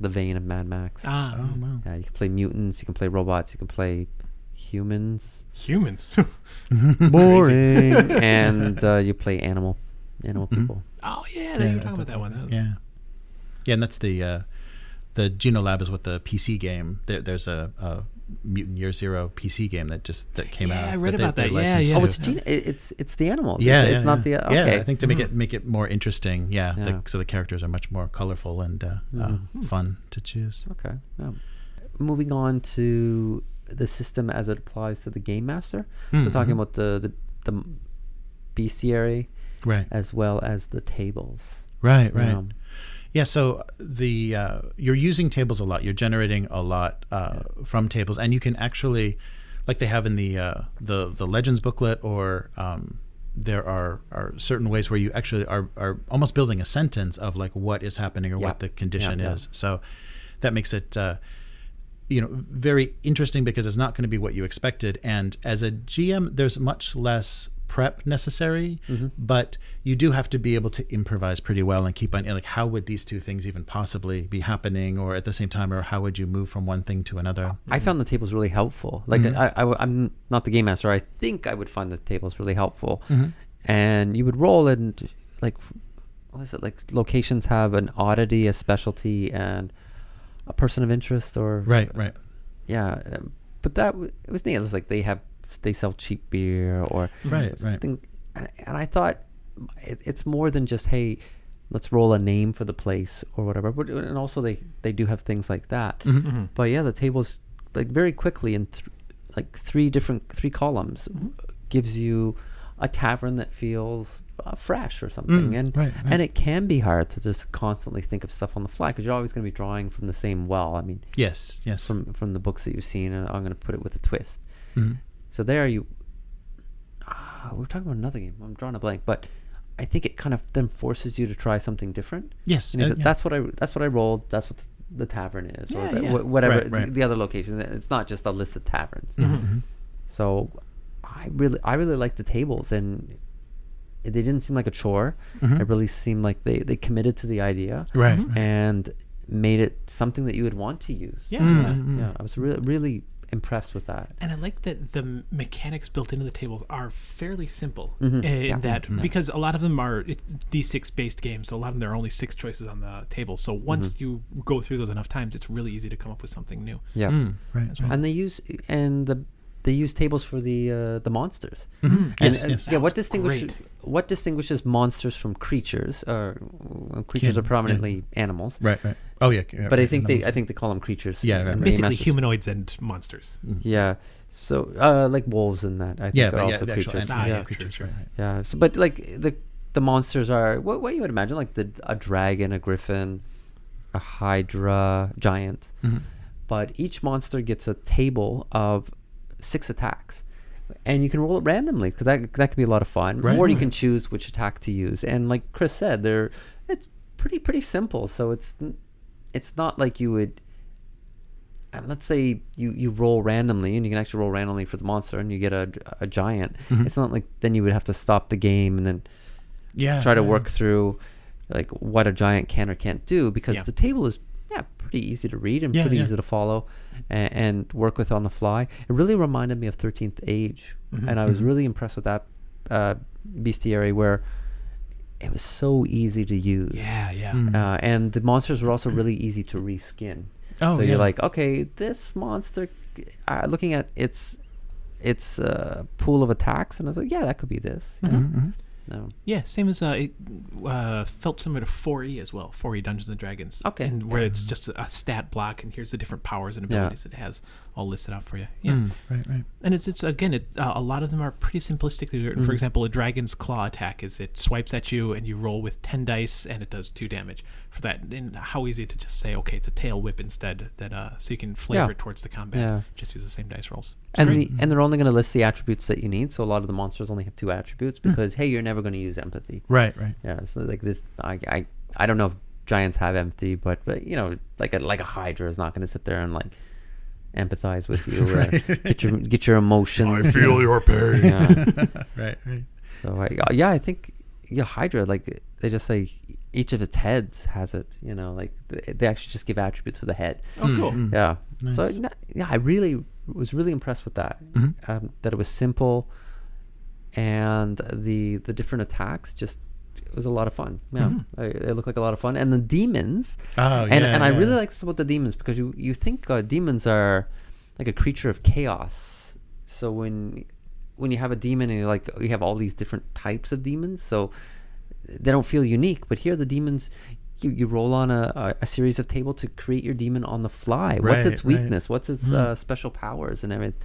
vein of Mad Max. Wow. Yeah, you can play mutants, you can play robots, you can play humans. Boring. And you play animal people. Oh yeah, you were talking about that one. Yeah, and that's the Genolab is what the PC game. There's a Mutant Year Zero PC game that came out. Yeah, I read about that. Yeah. Oh, it's the animals. Yeah, it's not the okay. Yeah, I think to make it more interesting. Yeah, so the characters are much more colorful and fun to choose. Okay. Yeah. Moving on to the system as it applies to the game master. So talking about the bestiary, right, as well as the tables. Right. Yeah, so you're using tables a lot. You're generating a lot from tables, and you can actually, like they have in the Legends booklet, or there are certain ways where you actually are almost building a sentence of like what is happening or what the condition is. So that makes it very interesting because it's not going to be what you expected. And as a GM, there's much less prep necessary, but you do have to be able to improvise pretty well and keep on like, how would these two things even possibly be happening or at the same time, or how would you move from one thing to another? I found the tables really helpful. Like I'm not the game master. I think I would find the tables really helpful. And you would roll and like, what is it? Like locations have an oddity, a specialty, and a person of interest, or right. Yeah, but it was neat. It was like they sell cheap beer or right. And I thought it's more than just, hey, let's roll a name for the place or whatever. But and also they do have things like that. But yeah, the tables like very quickly in three columns gives you a tavern that feels fresh or something. And it can be hard to just constantly think of stuff on the fly because you're always going to be drawing from the same well. I mean, yes, from the books that you've seen, and I'm going to put it with a twist. So there you. We're talking about another game. I'm drawing a blank, but I think it kind of then forces you to try something different. Yes, that's what I rolled. That's what the tavern is, whatever the other locations. It's not just a list of taverns. So I really liked the tables, and they didn't seem like a chore. It really seemed like they committed to the idea, and made it something that you would want to use. I was really impressed with that. And I like that the mechanics built into the tables are fairly simple because a lot of them are D6 based games, so a lot of them there are only 6 choices on the table. So once you go through those enough times, it's really easy to come up with something new. Right. And they use tables for the monsters. Yes. What distinguishes monsters from creatures? Creatures are prominently animals. Right. Oh yeah. But I think they call them creatures. Yeah, right. Basically humanoids and monsters. Yeah. So like wolves and that, I think are also creatures. Creatures. Right. Yeah. So, but like the monsters are what you would imagine, like a dragon, a griffin, a hydra, giant. But each monster gets a table of 6 attacks, and you can roll it randomly because that could be a lot of fun. Or you can choose which attack to use. And like Chris said, it's pretty simple. So it's not like you would. Let's say you roll randomly, and you can actually roll randomly for the monster, and you get a giant. It's not like then you would have to stop the game and then try to work through like what a giant can or can't do, because the table is pretty easy to read and pretty easy to follow and work with on the fly. It really reminded me of 13th Age, and I was really impressed with that bestiary, where it was so easy to use. Yeah. And the monsters were also really easy to reskin. Oh, so yeah. you're like, okay, this monster, looking at its pool of attacks, and I was like, yeah, that could be this. You know? No. Yeah, same as it felt similar to 4E as well. 4E Dungeons and Dragons. Okay. And where it's just a stat block, and here's the different powers and abilities it has all listed out for you. Yeah. Right. And it's again, a lot of them are pretty simplistically written. For example, a dragon's claw attack is it swipes at you and you roll with 10 dice and it does 2 damage for that. And how easy to just say, okay, it's a tail whip instead, that so you can flavor it towards the combat. Yeah. Just use the same dice rolls. And they're only going to list the attributes that you need. So a lot of the monsters only have 2 attributes because hey, you're never going to use empathy. Right. Yeah. So like this, I don't know if giants have empathy, but you know, like a hydra is not going to sit there and like empathize with you or get your emotions. I feel your pain. Yeah. Right. So I think hydra, like they just say each of its heads has it. You know, like they actually just give attributes for the head. Oh, cool. Yeah. Nice. So I really was really impressed with that. That it was simple, and the different attacks just, it was a lot of fun. Yeah, they look like a lot of fun. And the demons. Oh, and I really like this about the demons because you think demons are like a creature of chaos. So when you have a demon and you have all these different types of demons, so they don't feel unique. But here the demons, you roll on a series of table to create your demon on the fly. What's its weakness? What's its special powers and everything?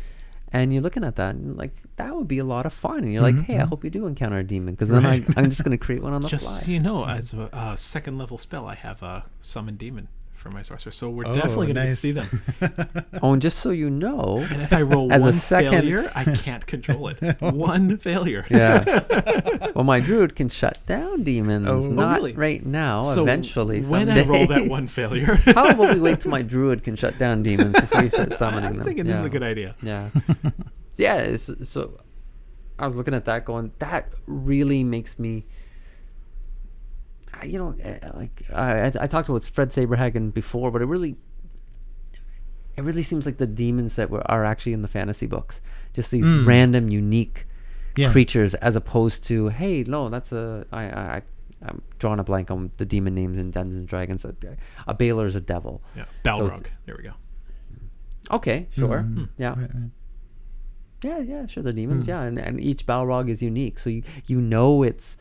And you're looking at that and like, that would be a lot of fun. And you're like, hey, I hope you do encounter a demon, because then I'm just going to create one on the fly. Just so you know, as a second level spell, I have a summon demon for my sorcerer, so we're definitely going to see them. Oh, and just so you know, And if I roll as a one second- failure, I can't control it. One failure. yeah. Well, my druid can shut down demons. Not really? right now. So eventually, when someday. I roll that one failure, How about we wait till my druid can shut down demons before you start summoning them? I'm thinking this is a good idea. Yeah. Yeah. So I was looking at that going, that really makes me, you know, like I talked about Fred Saberhagen before, but it really seems like the demons that are actually in the fantasy books, just these random, unique creatures, as opposed to, hey, no, that's I'm drawing a blank on the demon names in Dungeons and Dragons. A Baylor is a devil. Yeah, So Balrog. There we go. Okay, sure. Yeah. Right. Yeah, sure, they're demons. Yeah, and each Balrog is unique, so you know it's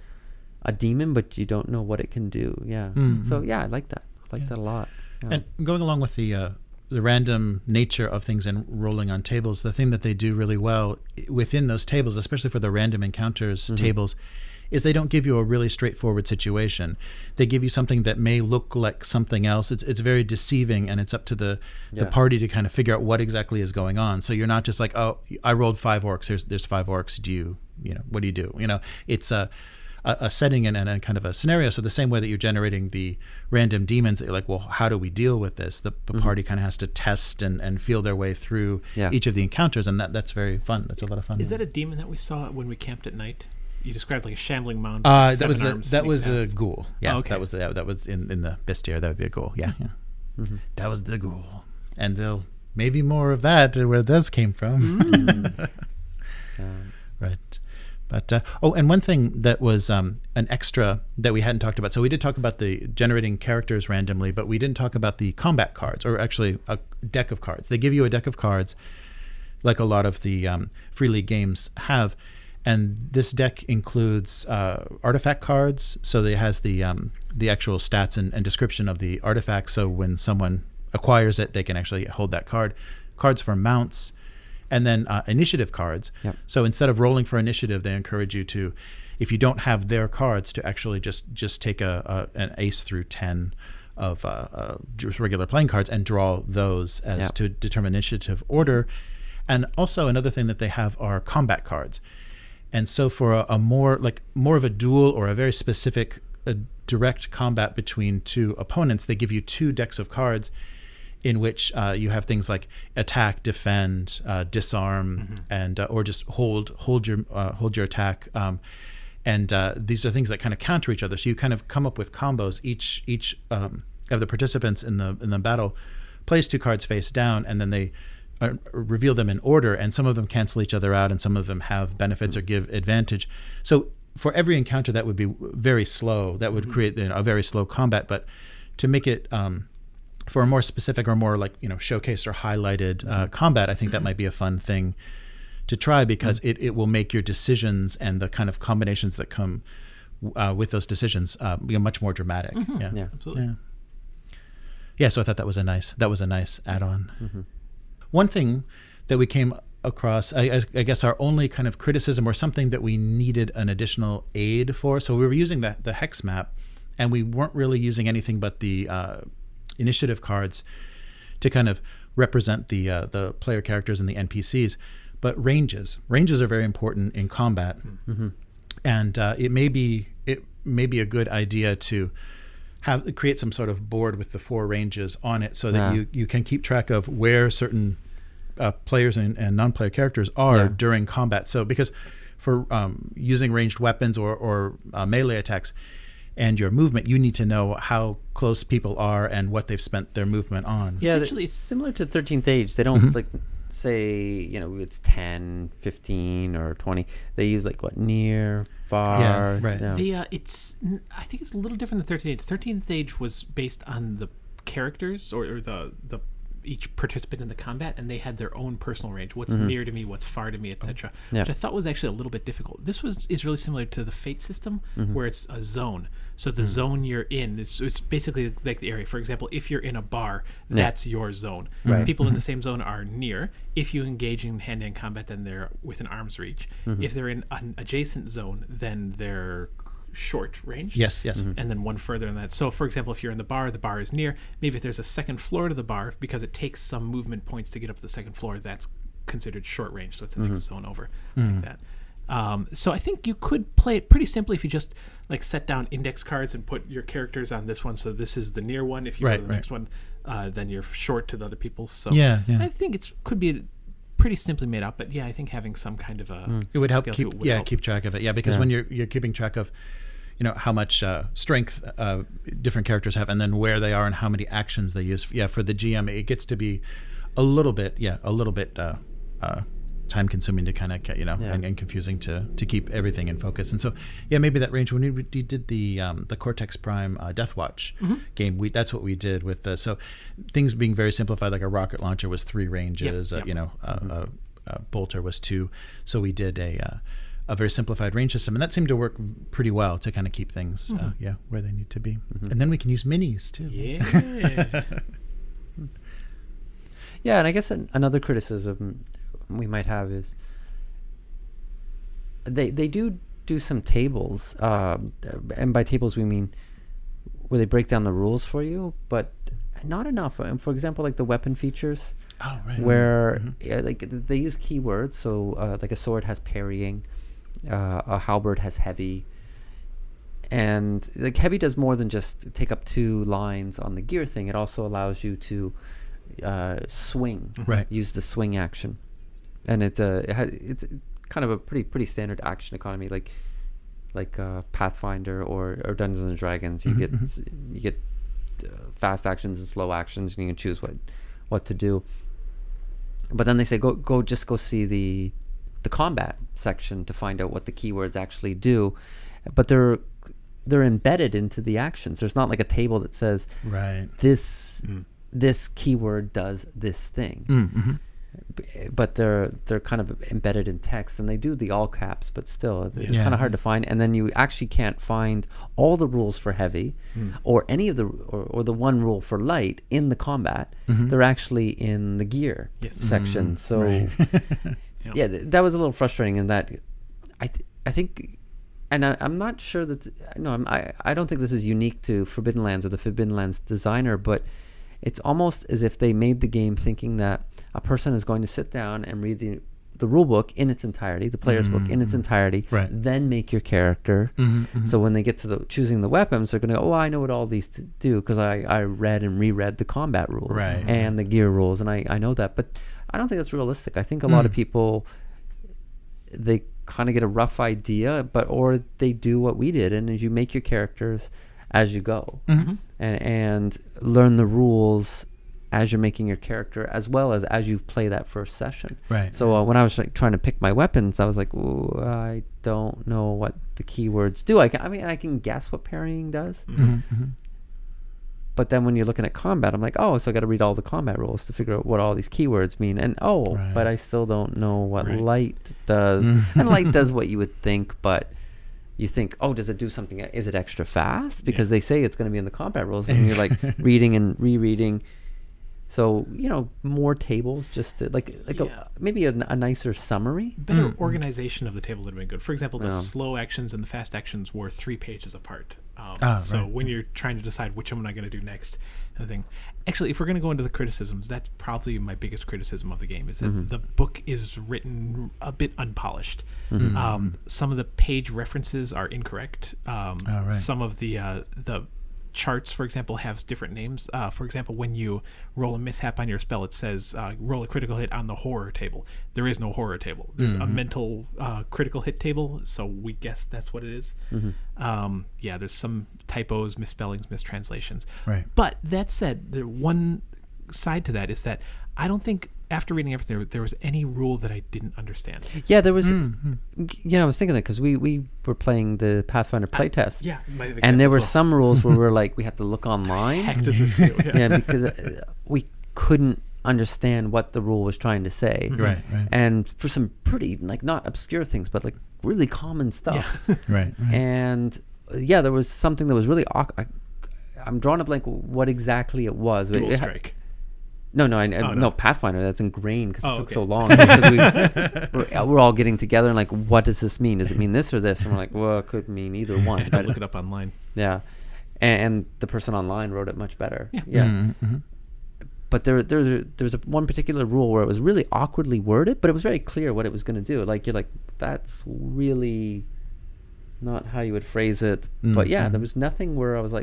a demon, but you don't know what it can do. Yeah. So yeah, I like that. I like that a lot. Yeah. And going along with the random nature of things and rolling on tables, the thing that they do really well within those tables, especially for the random encounters tables, is they don't give you a really straightforward situation. They give you something that may look like something else. It's very deceiving, and it's up to the party to kind of figure out what exactly is going on. So you're not just like, oh, I rolled 5 orcs. There's 5 orcs. What do you do? You know, it's a setting and a kind of a scenario. So the same way that you're generating the random demons, that you're like, well, how do we deal with this? The party kind of has to test and feel their way through each of the encounters, and that's very fun. That's a lot of fun. Is that a demon that we saw when we camped at night? You described like a shambling mound. That was a ghoul. Yeah, Oh, okay. that was in the bestiary. That would be a ghoul. Yeah. That was the ghoul, and there'll maybe more of that where those came from. Right. But and one thing that was an extra that we hadn't talked about. So we did talk about the generating characters randomly, but we didn't talk about the combat cards, or actually a deck of cards. They give you a deck of cards, like a lot of the Free League games have. And this deck includes artifact cards, so it has the actual stats and description of the artifact. So when someone acquires it, they can actually hold that card. Cards for mounts, and then initiative cards. Yep. So instead of rolling for initiative, they encourage you to, if you don't have their cards, to actually just take an ace through 10 of just regular playing cards and draw those as to determine initiative order. And also another thing that they have are combat cards. And so for a more of a duel or a very specific direct combat between 2 opponents, they give you 2 decks of cards in which you have things like attack, defend, disarm, and or just hold your attack. And these are things that kind of counter each other. So you kind of come up with combos. Each of the participants in the battle plays 2 cards face down, and then they reveal them in order, and some of them cancel each other out, and some of them have benefits or give advantage. So for every encounter that would be very slow, that would create a very slow combat. But to make it for a more specific or more like showcased or highlighted combat, I think that might be a fun thing to try, because it will make your decisions and the kind of combinations that come with those decisions much more dramatic. Yeah, Absolutely. Yeah, so I thought that was a nice add-on. One thing that we came across, I guess our only kind of criticism or something that we needed an additional aid for. So we were using the hex map, and we weren't really using anything but the initiative cards to kind of represent the player characters and the NPCs. But ranges are very important in combat, and it may be a good idea to create some sort of board with the 4 ranges on it, so that you can keep track of where certain players and non-player characters are during combat. So because for using ranged weapons or melee attacks and your movement, you need to know how close people are and what they've spent their movement on. Yeah, Essentially, it's similar to 13th Age. They don't like say, it's 10, 15, or 20. They use like what, near, far. Yeah, right. I think it's a little different than 13th Age. 13th Age was based on the characters or the each participant in the combat, and they had their own personal range. What's near to me, what's far to me, etc. Which I thought was actually a little bit difficult. This is really similar to the Fate system, where it's a zone. So the zone you're in, it's basically like the area. For example, if you're in a bar, that's your zone. Right. People in the same zone are near. If you engage in hand-to-hand combat, then they're within arm's reach. If they're in an adjacent zone, then they're short range. Yes. And then one further than that. So, for example, if you're in the bar is near. Maybe if there's a second floor to the bar, because it takes some movement points to get up to the second floor, that's considered short range. So it's the next zone over, like that. So I think you could play it pretty simply if you just like set down index cards and put your characters on this one. So this is the near one. If you go to the next one, then you're short to the other people. So I think it could be pretty simply made up. But yeah, I think having some kind of a it would help help. keep track of it. Yeah, because when you're keeping track of how much strength different characters have, and then where they are and how many actions they use. Yeah, for the GM, it gets to be a little bit time consuming to kind of and confusing to keep everything in focus. And so maybe that range, when we did the Cortex Prime Death Watch game, that's what we did with so things being very simplified. Like a rocket launcher was 3 ranges, a bolter was 2. So we did a very simplified range system, and that seemed to work pretty well to kind of keep things where they need to be. And then we can use minis too. Yeah, and I guess another criticism we might have is they do some tables, and by tables we mean where they break down the rules for you, but not enough. And for example, like the weapon features, where like they use keywords. So like a sword has parrying, a halberd has heavy, and like heavy does more than just take up 2 lines on the gear thing. It also allows you to swing, use the swing action, and it's kind of a pretty standard action economy, like Pathfinder or Dungeons and Dragons. You get fast actions and slow actions, and you can choose what to do. But then they say go see the combat section to find out what the keywords actually do, but they're embedded into the actions. There's not like a table that says this keyword does this thing, but they're kind of embedded in text, and they do the all caps, but still it's kind of hard to find. And then you actually can't find all the rules for heavy or any of or the one rule for light in the combat. They're actually in the gear section. So that was a little frustrating in that I think, and I'm not sure that I don't think this is unique to Forbidden Lands or the Forbidden Lands designer, but it's almost as if they made the game thinking that a person is going to sit down and read the rule book in its entirety, the player's book in its entirety, then make your character. So when they get to choosing the weapons, they're going to go, oh, I know what all these do because I read and reread the combat rules and the gear rules, and I know that. But I don't think that's realistic. I think a lot of people, they kind of get a rough idea, or they do what we did, and as you make your characters as you go and learn the rules as you're making your character, as well as you play that first session. Right. So when I was like trying to pick my weapons, I was like, ooh, I don't know what the keywords do. I can guess what parrying does. But then when you're looking at combat, I'm like, oh, so I got to read all the combat rules to figure out what all these keywords mean. And but I still don't know what light does. And light does what you would think, but you think, oh, does it do something? Is it extra fast? Because they say it's going to be in the combat rules, and you're like reading and rereading. So, more tables, just to, maybe a nicer summary. Better organization of the table would have been good. For example, the slow actions and the fast actions were 3 pages apart. So when you're trying to decide which one am I going to do next, kind of thing. Actually, if we're going to go into the criticisms, that's probably my biggest criticism of the game, is that the book is written a bit unpolished. Some of the page references are incorrect. Some of the charts, for example, have different names. For example, when you roll a mishap on your spell, it says roll a critical hit on the horror table. There is no horror table. There's a mental critical hit table, so we guess that's what it is. There's some typos, misspellings, mistranslations. Right. But that said, the one side to that is that I don't think, after reading everything, there was any rule that I didn't understand. Yeah, there was. I was thinking that because we were playing the Pathfinder playtest. And there were some rules where we had to look online. Heck does this do? Because we couldn't understand what the rule was trying to say. Right. And for some pretty not obscure things, but really common stuff. Right. And there was something that was really awkward. I'm drawing a blank what exactly it was. Dual strike. No, Pathfinder. That's ingrained because it took so long. Because we're all getting together and what does this mean? Does it mean this or this? And we're like, well, it could mean either one. I had to look it up online. Yeah, and the person online wrote it much better. Yeah. But there's one particular rule where it was really awkwardly worded, but it was very clear what it was going to do. You're like, that's really not how you would phrase it. But there was nothing where I was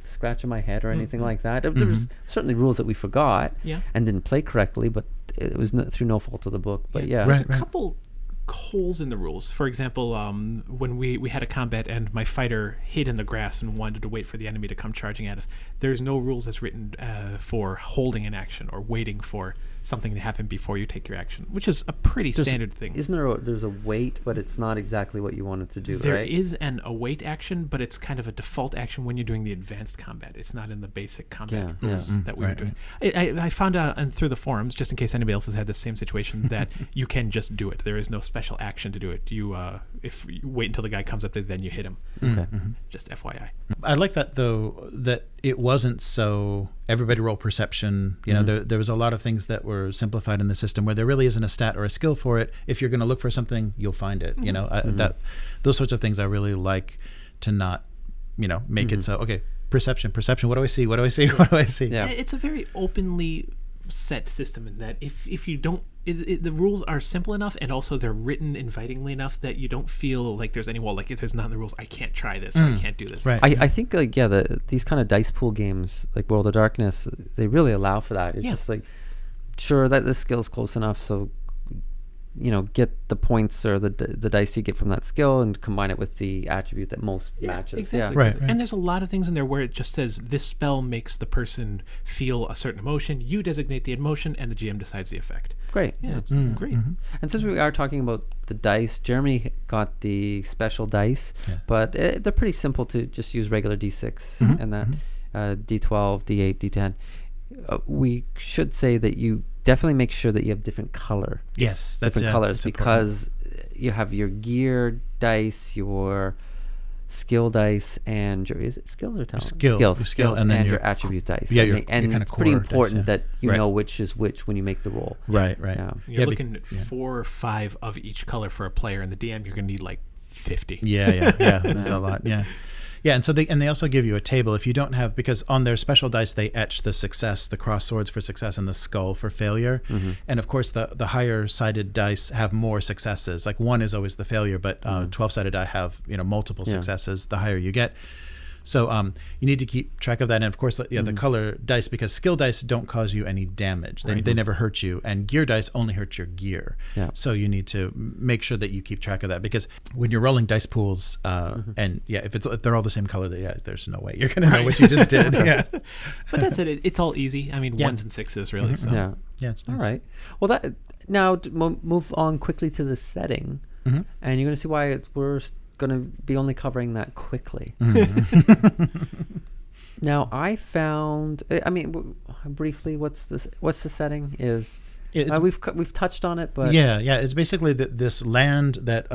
scratching my head or anything like that. There was certainly rules that we forgot and didn't play correctly, but it was through no fault of the book. But there's a couple holes in the rules. For example, when we had a combat and my fighter hid in the grass and wanted to wait for the enemy to come charging at us, there's no rules that's written for holding an action or waiting for something to happen before you take your action, which is a pretty standard thing. Isn't there there's a wait, but it's not exactly what you wanted to do, There right? is an await action, but it's kind of a default action when you're doing the advanced combat. It's not in the basic combat rules that we were doing. I found out through the forums, just in case anybody else has had the same situation, that you can just do it. There is no special action to do it. You if you wait until the guy comes up there, then you hit him. Okay. Just FYI. I like that, though, that it wasn't so everybody roll perception. There was a lot of things that were simplified in the system where there really isn't a stat or a skill for it. If you're going to look for something, you'll find it. That those sorts of things I really like to not, make it so, okay, perception. What do I see? What do I see? Yeah. It's a very openly set system in that if you don't, the rules are simple enough and also they're written invitingly enough that you don't feel like there's any wall, if there's not in the rules, I can't try this or I can't do this. Right. I think these kind of dice pool games like World of Darkness, they really allow for that. It's just sure that the skill's close enough, so get the points or the dice you get from that skill and combine it with the attribute that most matches. Exactly. Right. And there's a lot of things in there where it just says this spell makes the person feel a certain emotion. You designate the emotion and the GM decides the effect. Great. Yeah, it's great. And since we are talking about the dice, Jeremy got the special dice, but they're pretty simple to just use regular D6 and that D12, D8, D10. We should say that you definitely make sure that you have different color. Yes, different colors, because you have your gear dice, your skill dice, and your is it skill or talent? Skills, and then your attribute dice. And it's pretty important that you know which is which when you make the roll. Right. Yeah. You're looking at 4 or 5 of each color for a player, and the DM you're going to need 50. Yeah. There's a lot. Yeah, and so they also give you a table if you don't have, because on their special dice they etch the success, the cross swords for success, and the skull for failure. And of course the higher sided dice have more successes. 1 is always the failure, but 12-sided die have multiple successes the higher you get. So you need to keep track of that. And of course, the color dice, because skill dice don't cause you any damage. They never hurt you. And gear dice only hurt your gear. Yeah. So you need to make sure that you keep track of that, because when you're rolling dice pools, and if they're all the same color, there's no way you're going to know what you just did. Yeah. But that's it. It's all easy. I mean, 1s and 6s, really. So. Yeah, it's nice. All right. Well, now move on quickly to the setting, and you're going to see why we're going to be only covering that quickly. Now, I found. I mean, briefly, what's the setting? We've touched on it, but it's basically this land that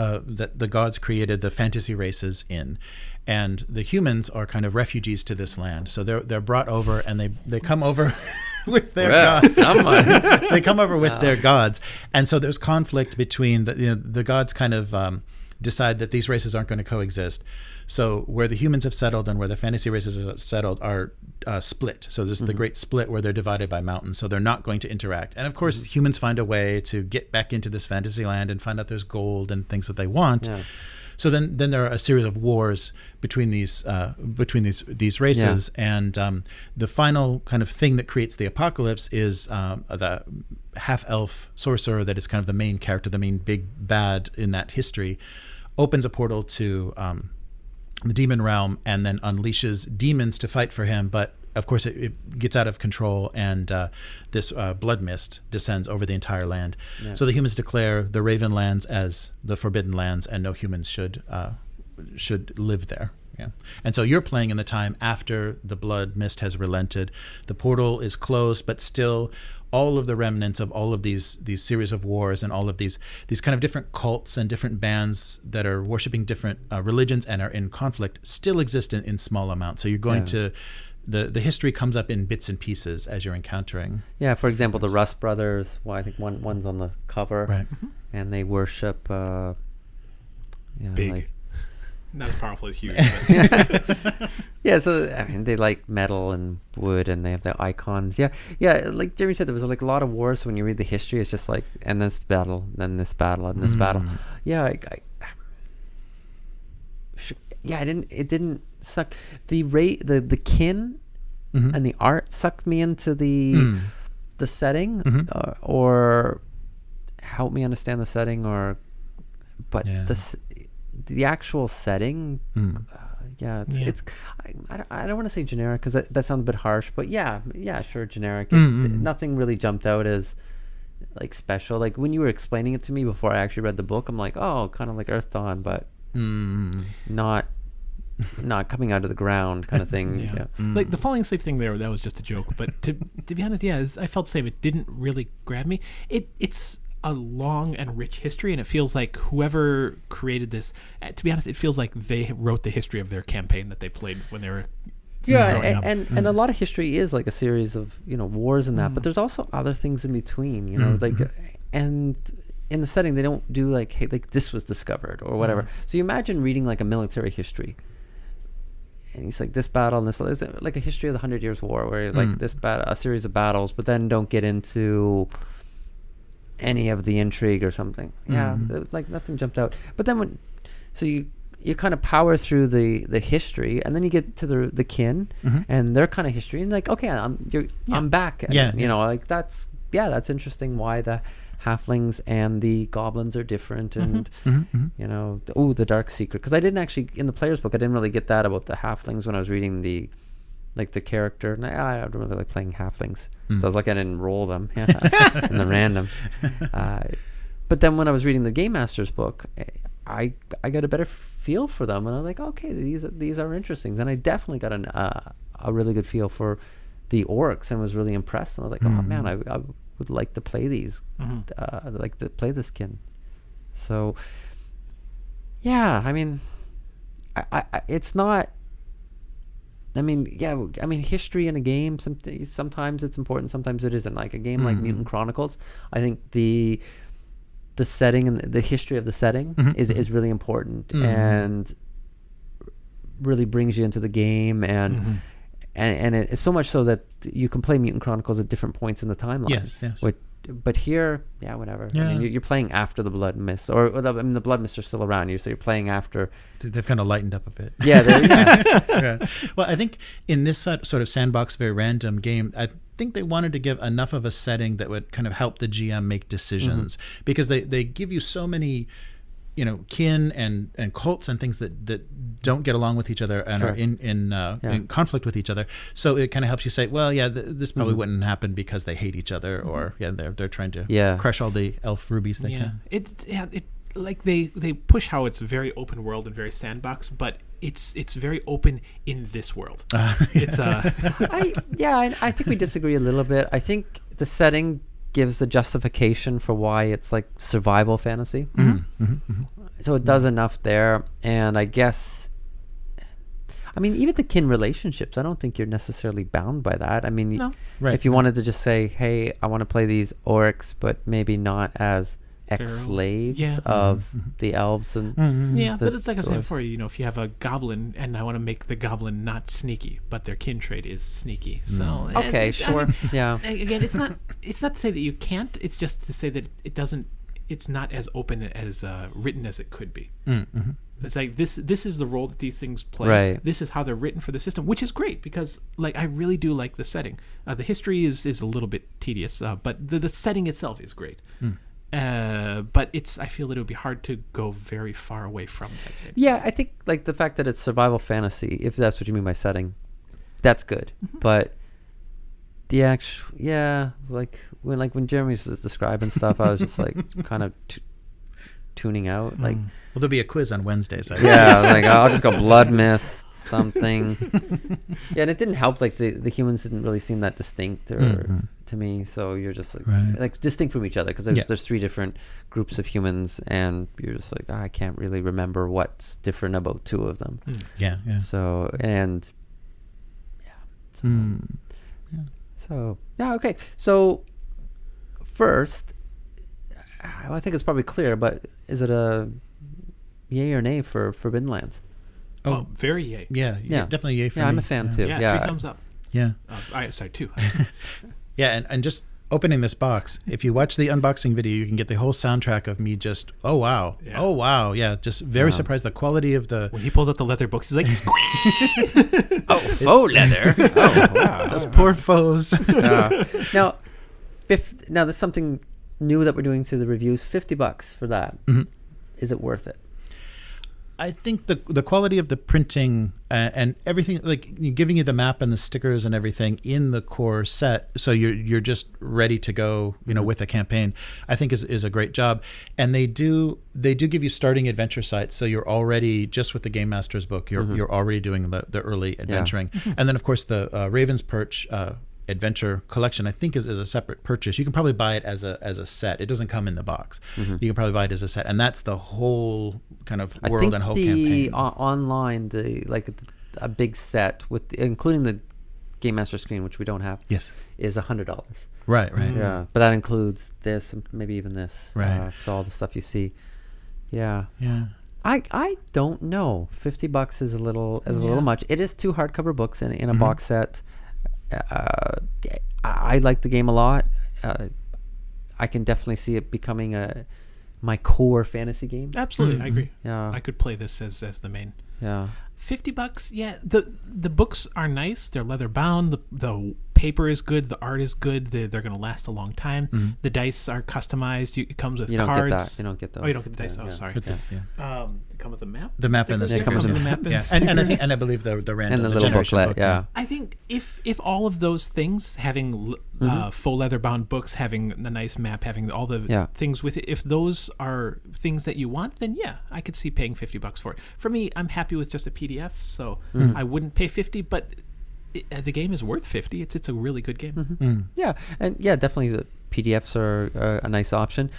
the gods created the fantasy races in, and the humans are kind of refugees to this land. So they're brought over, and they come over. With their gods, they come over with their gods, and so there's conflict between the gods. Kind of decide that these races aren't going to coexist. So where the humans have settled and where the fantasy races are settled are split. So there's the great split where they're divided by mountains. So they're not going to interact. And of course, humans find a way to get back into this fantasy land and find out there's gold and things that they want. Yeah. So then there are a series of wars between these races, and the final kind of thing that creates the apocalypse is the half-elf sorcerer that is kind of the main character, the main big bad in that history, opens a portal to the demon realm and then unleashes demons to fight for him. But of course, it gets out of control, and this blood mist descends over the entire land. Yeah. So the humans declare the Raven Lands as the Forbidden Lands, and no humans should live there. Yeah. And so you're playing in the time after the blood mist has relented. The portal is closed, but still all of the remnants of all of these series of wars and all of these kind of different cults and different bands that are worshiping different religions and are in conflict still exist in small amounts. So you're going to... The history comes up in bits and pieces as you're encountering. Yeah, for example, the Rust Brothers. Well, I think one's on the cover, right? And they worship. Big, not as powerful as huge. Yeah, so I mean, they like metal and wood, and they have the icons. Yeah. Like Jeremy said, there was like a lot of wars. So when you read the history, it's just like, and this battle, then this battle, and this battle. Yeah, it didn't suck. The kin and the art sucked me into the setting, or helped me understand the setting, but the actual setting, it's I don't want to say generic, because that sounds a bit harsh, but sure, generic. Nothing really jumped out as like special. Like when you were explaining it to me before I actually read the book, I'm like, oh, kind of like Earth Dawn, but not coming out of the ground kind of thing. Like the falling asleep thing there, that was just a joke, but to be honest, I felt the same. It didn't really grab me. It's a long and rich history, and it feels like whoever created this, to be honest, it feels like they wrote the history of their campaign that they played when they were and a lot of history is like a series of wars and that, but there's also other things in between, and in the setting they don't do like, hey, like this was discovered or whatever. So you imagine reading like a military history, and he's like, this battle and this is like a history of the 100 Years' War, where like this a series of battles, but then don't get into any of the intrigue or something. Like nothing jumped out. But then you kind of power through the history, and then you get to the kin and their kind of history, and like, okay, I'm back. And, like that's interesting why the halflings and the goblins are different, and the dark secret, because I didn't actually, in the player's book, I didn't really get that about the halflings when I was reading the character, and I don't really like playing halflings, so I was like, I didn't roll them in the random, but then when I was reading the Game Master's book, I got a better feel for them, and I was like, okay, these are interesting. Then I definitely got a really good feel for the orcs, and was really impressed, and I was like, oh man, I would like to play these, like to play this kin. So I mean, I it's not, I mean, history in a game, sometimes it's important, sometimes it isn't. Like a game like Mutant Chronicles, I think the setting and the history of the setting is really important, and really brings you into the game, and it's so much so that you can play Mutant Chronicles at different points in the timeline. Yes. but here, yeah, whatever. I Yeah. mean, you're playing after the blood mist, or the blood mists are still around you, so you're playing after. They've kind of lightened up a bit. Yeah, yeah. Yeah. Well, I think in this sort of sandbox, very random game, I think they wanted to give enough of a setting that would kind of help the GM make decisions, because they give you so many, kin and cults and things that don't get along with each other and are in conflict with each other. So it kind of helps you say, well, yeah, this probably wouldn't happen because they hate each other, or they're trying to crush all the elf rubies they can. It like they push how it's very open world and very sandbox, but it's very open in this world. It's I think we disagree a little bit. I think the setting gives the justification for why it's like survival fantasy. So it does enough there, and I guess, I mean, even the kin relationships, I don't think you're necessarily bound by that. I mean, if you wanted to just say, hey, I want to play these orcs, but maybe not as ex-slaves of the elves and but it's like I was saying before, if you have a goblin and I want to make the goblin not sneaky, but their kin trait is sneaky, so okay, sure. Again, it's not to say that you can't, it's just to say that it's not as open as written as it could be. It's like this is the role that these things play. Right. This is how they're written for the system, which is great, because like I really do like the setting. The history is a little bit tedious, but the setting itself is great. But I feel that it would be hard to go very far away from that same. Yeah, I think like the fact that it's survival fantasy, if that's what you mean by setting, that's good. But the actual, like when Jeremy was describing stuff, I was just like kind of tuning out. Like, Well, there'll be a quiz on Wednesdays. like I'll just go blood mist something. And it didn't help. Like the humans didn't really seem that distinct or to me. So you're just like distinct from each other, because there's three different groups of humans, and you're just like, I can't really remember what's different about two of them. So okay. So first, I think it's probably clear, but is it a yay or nay for Forbidden Lands? Oh, very yay. Yeah, definitely yay for me. I'm a fan too. Yeah, 3 thumbs up. Yeah. Sorry, 2. And just opening this box, if you watch the unboxing video, you can get the whole soundtrack of me just, oh wow, just very surprised. The quality of the... When he pulls out the leather books, he's like, faux leather. Oh, wow. Those poor foes. Now there's something new that we're doing through the reviews. $50 for that. Is it worth it? I think the quality of the printing and everything, like giving you the map and the stickers and everything in the core set, so you're just ready to go, with a campaign, I think is a great job. And they do give you starting adventure sites, so you're already, just with the Game Master's book, you're already doing the early adventuring. And then of course the Raven's Perch adventure collection, I think, is a separate purchase. You can probably buy it as a set. It doesn't come in the box. You can probably buy it as a set, and that's the whole kind of world and whole campaign. Online, a big set with including the Game Master screen, which we don't have. Yes, is $100. Right. Yeah, but that includes this, and maybe even this. Right. So all the stuff you see. Yeah. Yeah. I don't know. $50 is a little much. It is 2 hardcover books in a box set. I like the game a lot. I can definitely see it becoming my core fantasy game. Absolutely, I agree. Yeah, I could play this as the main. Yeah, $50. Yeah, the books are nice. They're leather bound. The paper is good. The art is good. They're going to last a long time. The dice are customized. It comes with cards. Don't get that. You don't get those. Oh, you don't get the dice. Oh, sorry. Come with the map. The map and the stickers. Comes with the map. Yeah. and I believe the random and the little booklet. book, yeah. I think if all of those things, having full leather bound books, having a nice map, having all the things with it, if those are things that you want, then I could see paying $50 for it. For me, I'm happy with just a PDF, so I wouldn't pay $50, but the game is worth $50. It's a really good game. Yeah, and definitely the PDFs are a nice option.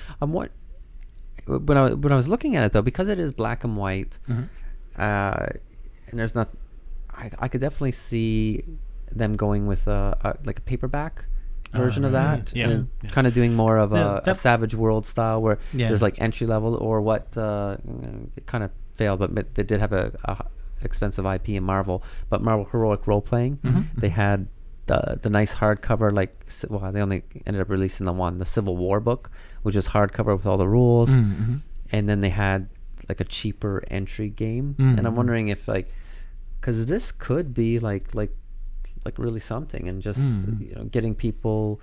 When I was looking at it though, because it is black and white, and there's not, I could definitely see them going with a paperback version of that, and kind of doing more of a Savage World style, where there's like entry level, or what it kind of failed, but they did have a expensive IP in Marvel, but Marvel Heroic Role Playing, they had the nice hardcover, they only ended up releasing the Civil War book, which is hardcover with all the rules, and then they had like a cheaper entry game, and I'm wondering if because this could be like really something, and just getting people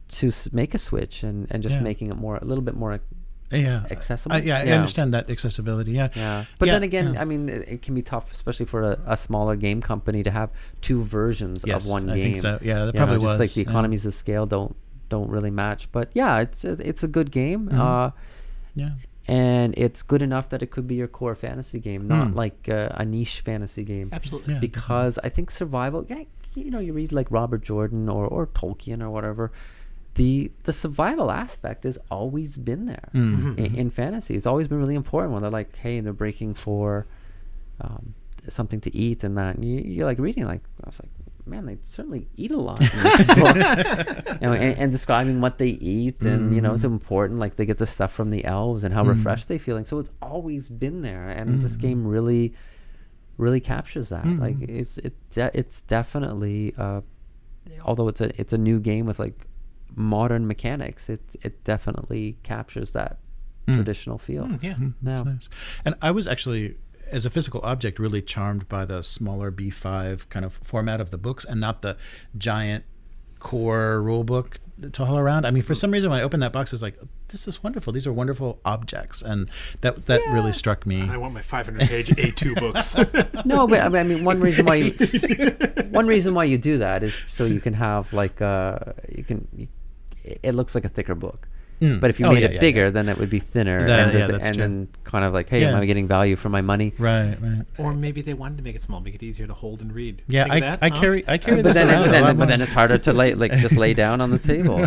to make a Switch and just making it a little bit more accessible. I understand that accessibility. But then again, I mean, it can be tough, especially for a smaller game company, to have two versions of one game. I think so. Yeah, that probably was. Just like the economies of scale don't really match. But yeah, it's a good game. And it's good enough that it could be your core fantasy game, not like a niche fantasy game. Absolutely. Because I think survival, you read like Robert Jordan or Tolkien or whatever, the survival aspect has always been there in fantasy. It's always been really important when they're like, hey, they're breaking for something to eat and that. And you're like reading, I was like, man, they certainly eat a lot. And describing what they eat, and it's important. Like they get the stuff from the elves and how refreshed they're feeling. So it's always been there, and this game really, really captures that. Like it's definitely, although it's a new game with like modern mechanics, it definitely captures that traditional feel. That's nice. And I was actually, as a physical object, really charmed by the smaller B5 kind of format of the books, and not the giant core rule book to haul around. I mean, for some reason, when I opened that box, I was like, this is wonderful. These are wonderful objects. And that really struck me. I want my 500-page A2 books. No, but I mean, one reason why you do that is so you can have like it looks like a thicker book. But if you made it bigger, then it would be thinner, then kind of like, hey, am I getting value for my money? Right. Or maybe they wanted to make it small, make it easier to hold and read. Yeah, I carry this around. But then it's harder to just lay down on the table.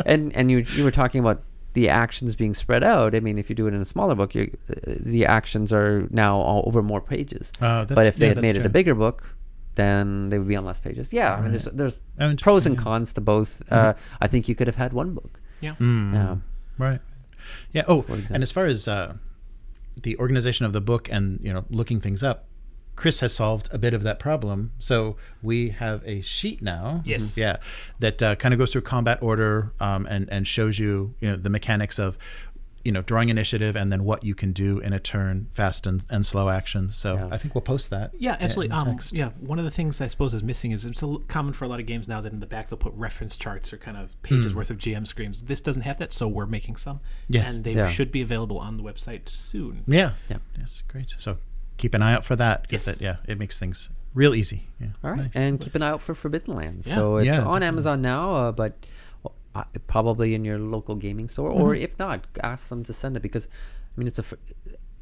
And you were talking about the actions being spread out. I mean, if you do it in a smaller book, the actions are now all over more pages. But if they had made it a bigger book, then they would be on less pages. Yeah, I mean, there's pros and cons to both. I think you could have had one book. Yeah. Right. Yeah. Oh, and as far as the organization of the book and looking things up, Chris has solved a bit of that problem. So we have a sheet now. Yes. Yeah. That kind of goes through combat order and shows you the mechanics of drawing initiative, and then what you can do in a turn, fast and slow actions. So I think we'll post that. Yeah, absolutely. One of the things I suppose is missing is it's common for a lot of games now that in the back they'll put reference charts or kind of pages worth of GM screens. This doesn't have that, so we're making some. Yes. And they should be available on the website soon. Yeah. Yes, great. So keep an eye out for that. Yes. It makes things real easy. Yeah. All right. Nice. And keep an eye out for Forbidden Lands. Yeah. So it's on Amazon now, but probably in your local gaming store, or if not, ask them to send it, because I mean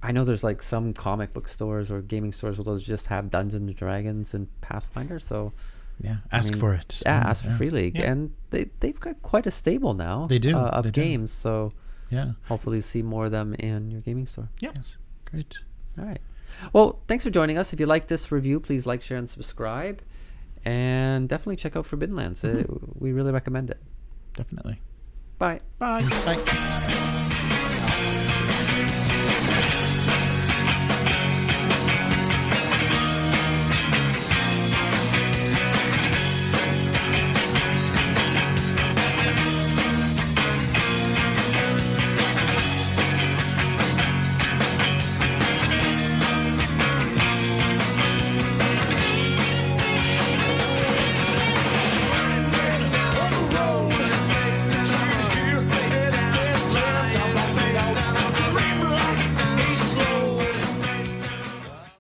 I know there's like some comic book stores or gaming stores where they'll just have Dungeons and Dragons and Pathfinder, so ask for it. Ask for Free League, and they've got quite a stable now. They do of games, so hopefully you see more of them in your gaming store. Yes, great. All right, well, thanks for joining us. If you like this review, please like, share, and subscribe, and definitely check out Forbidden Lands. We really recommend it. Definitely. Bye. Bye.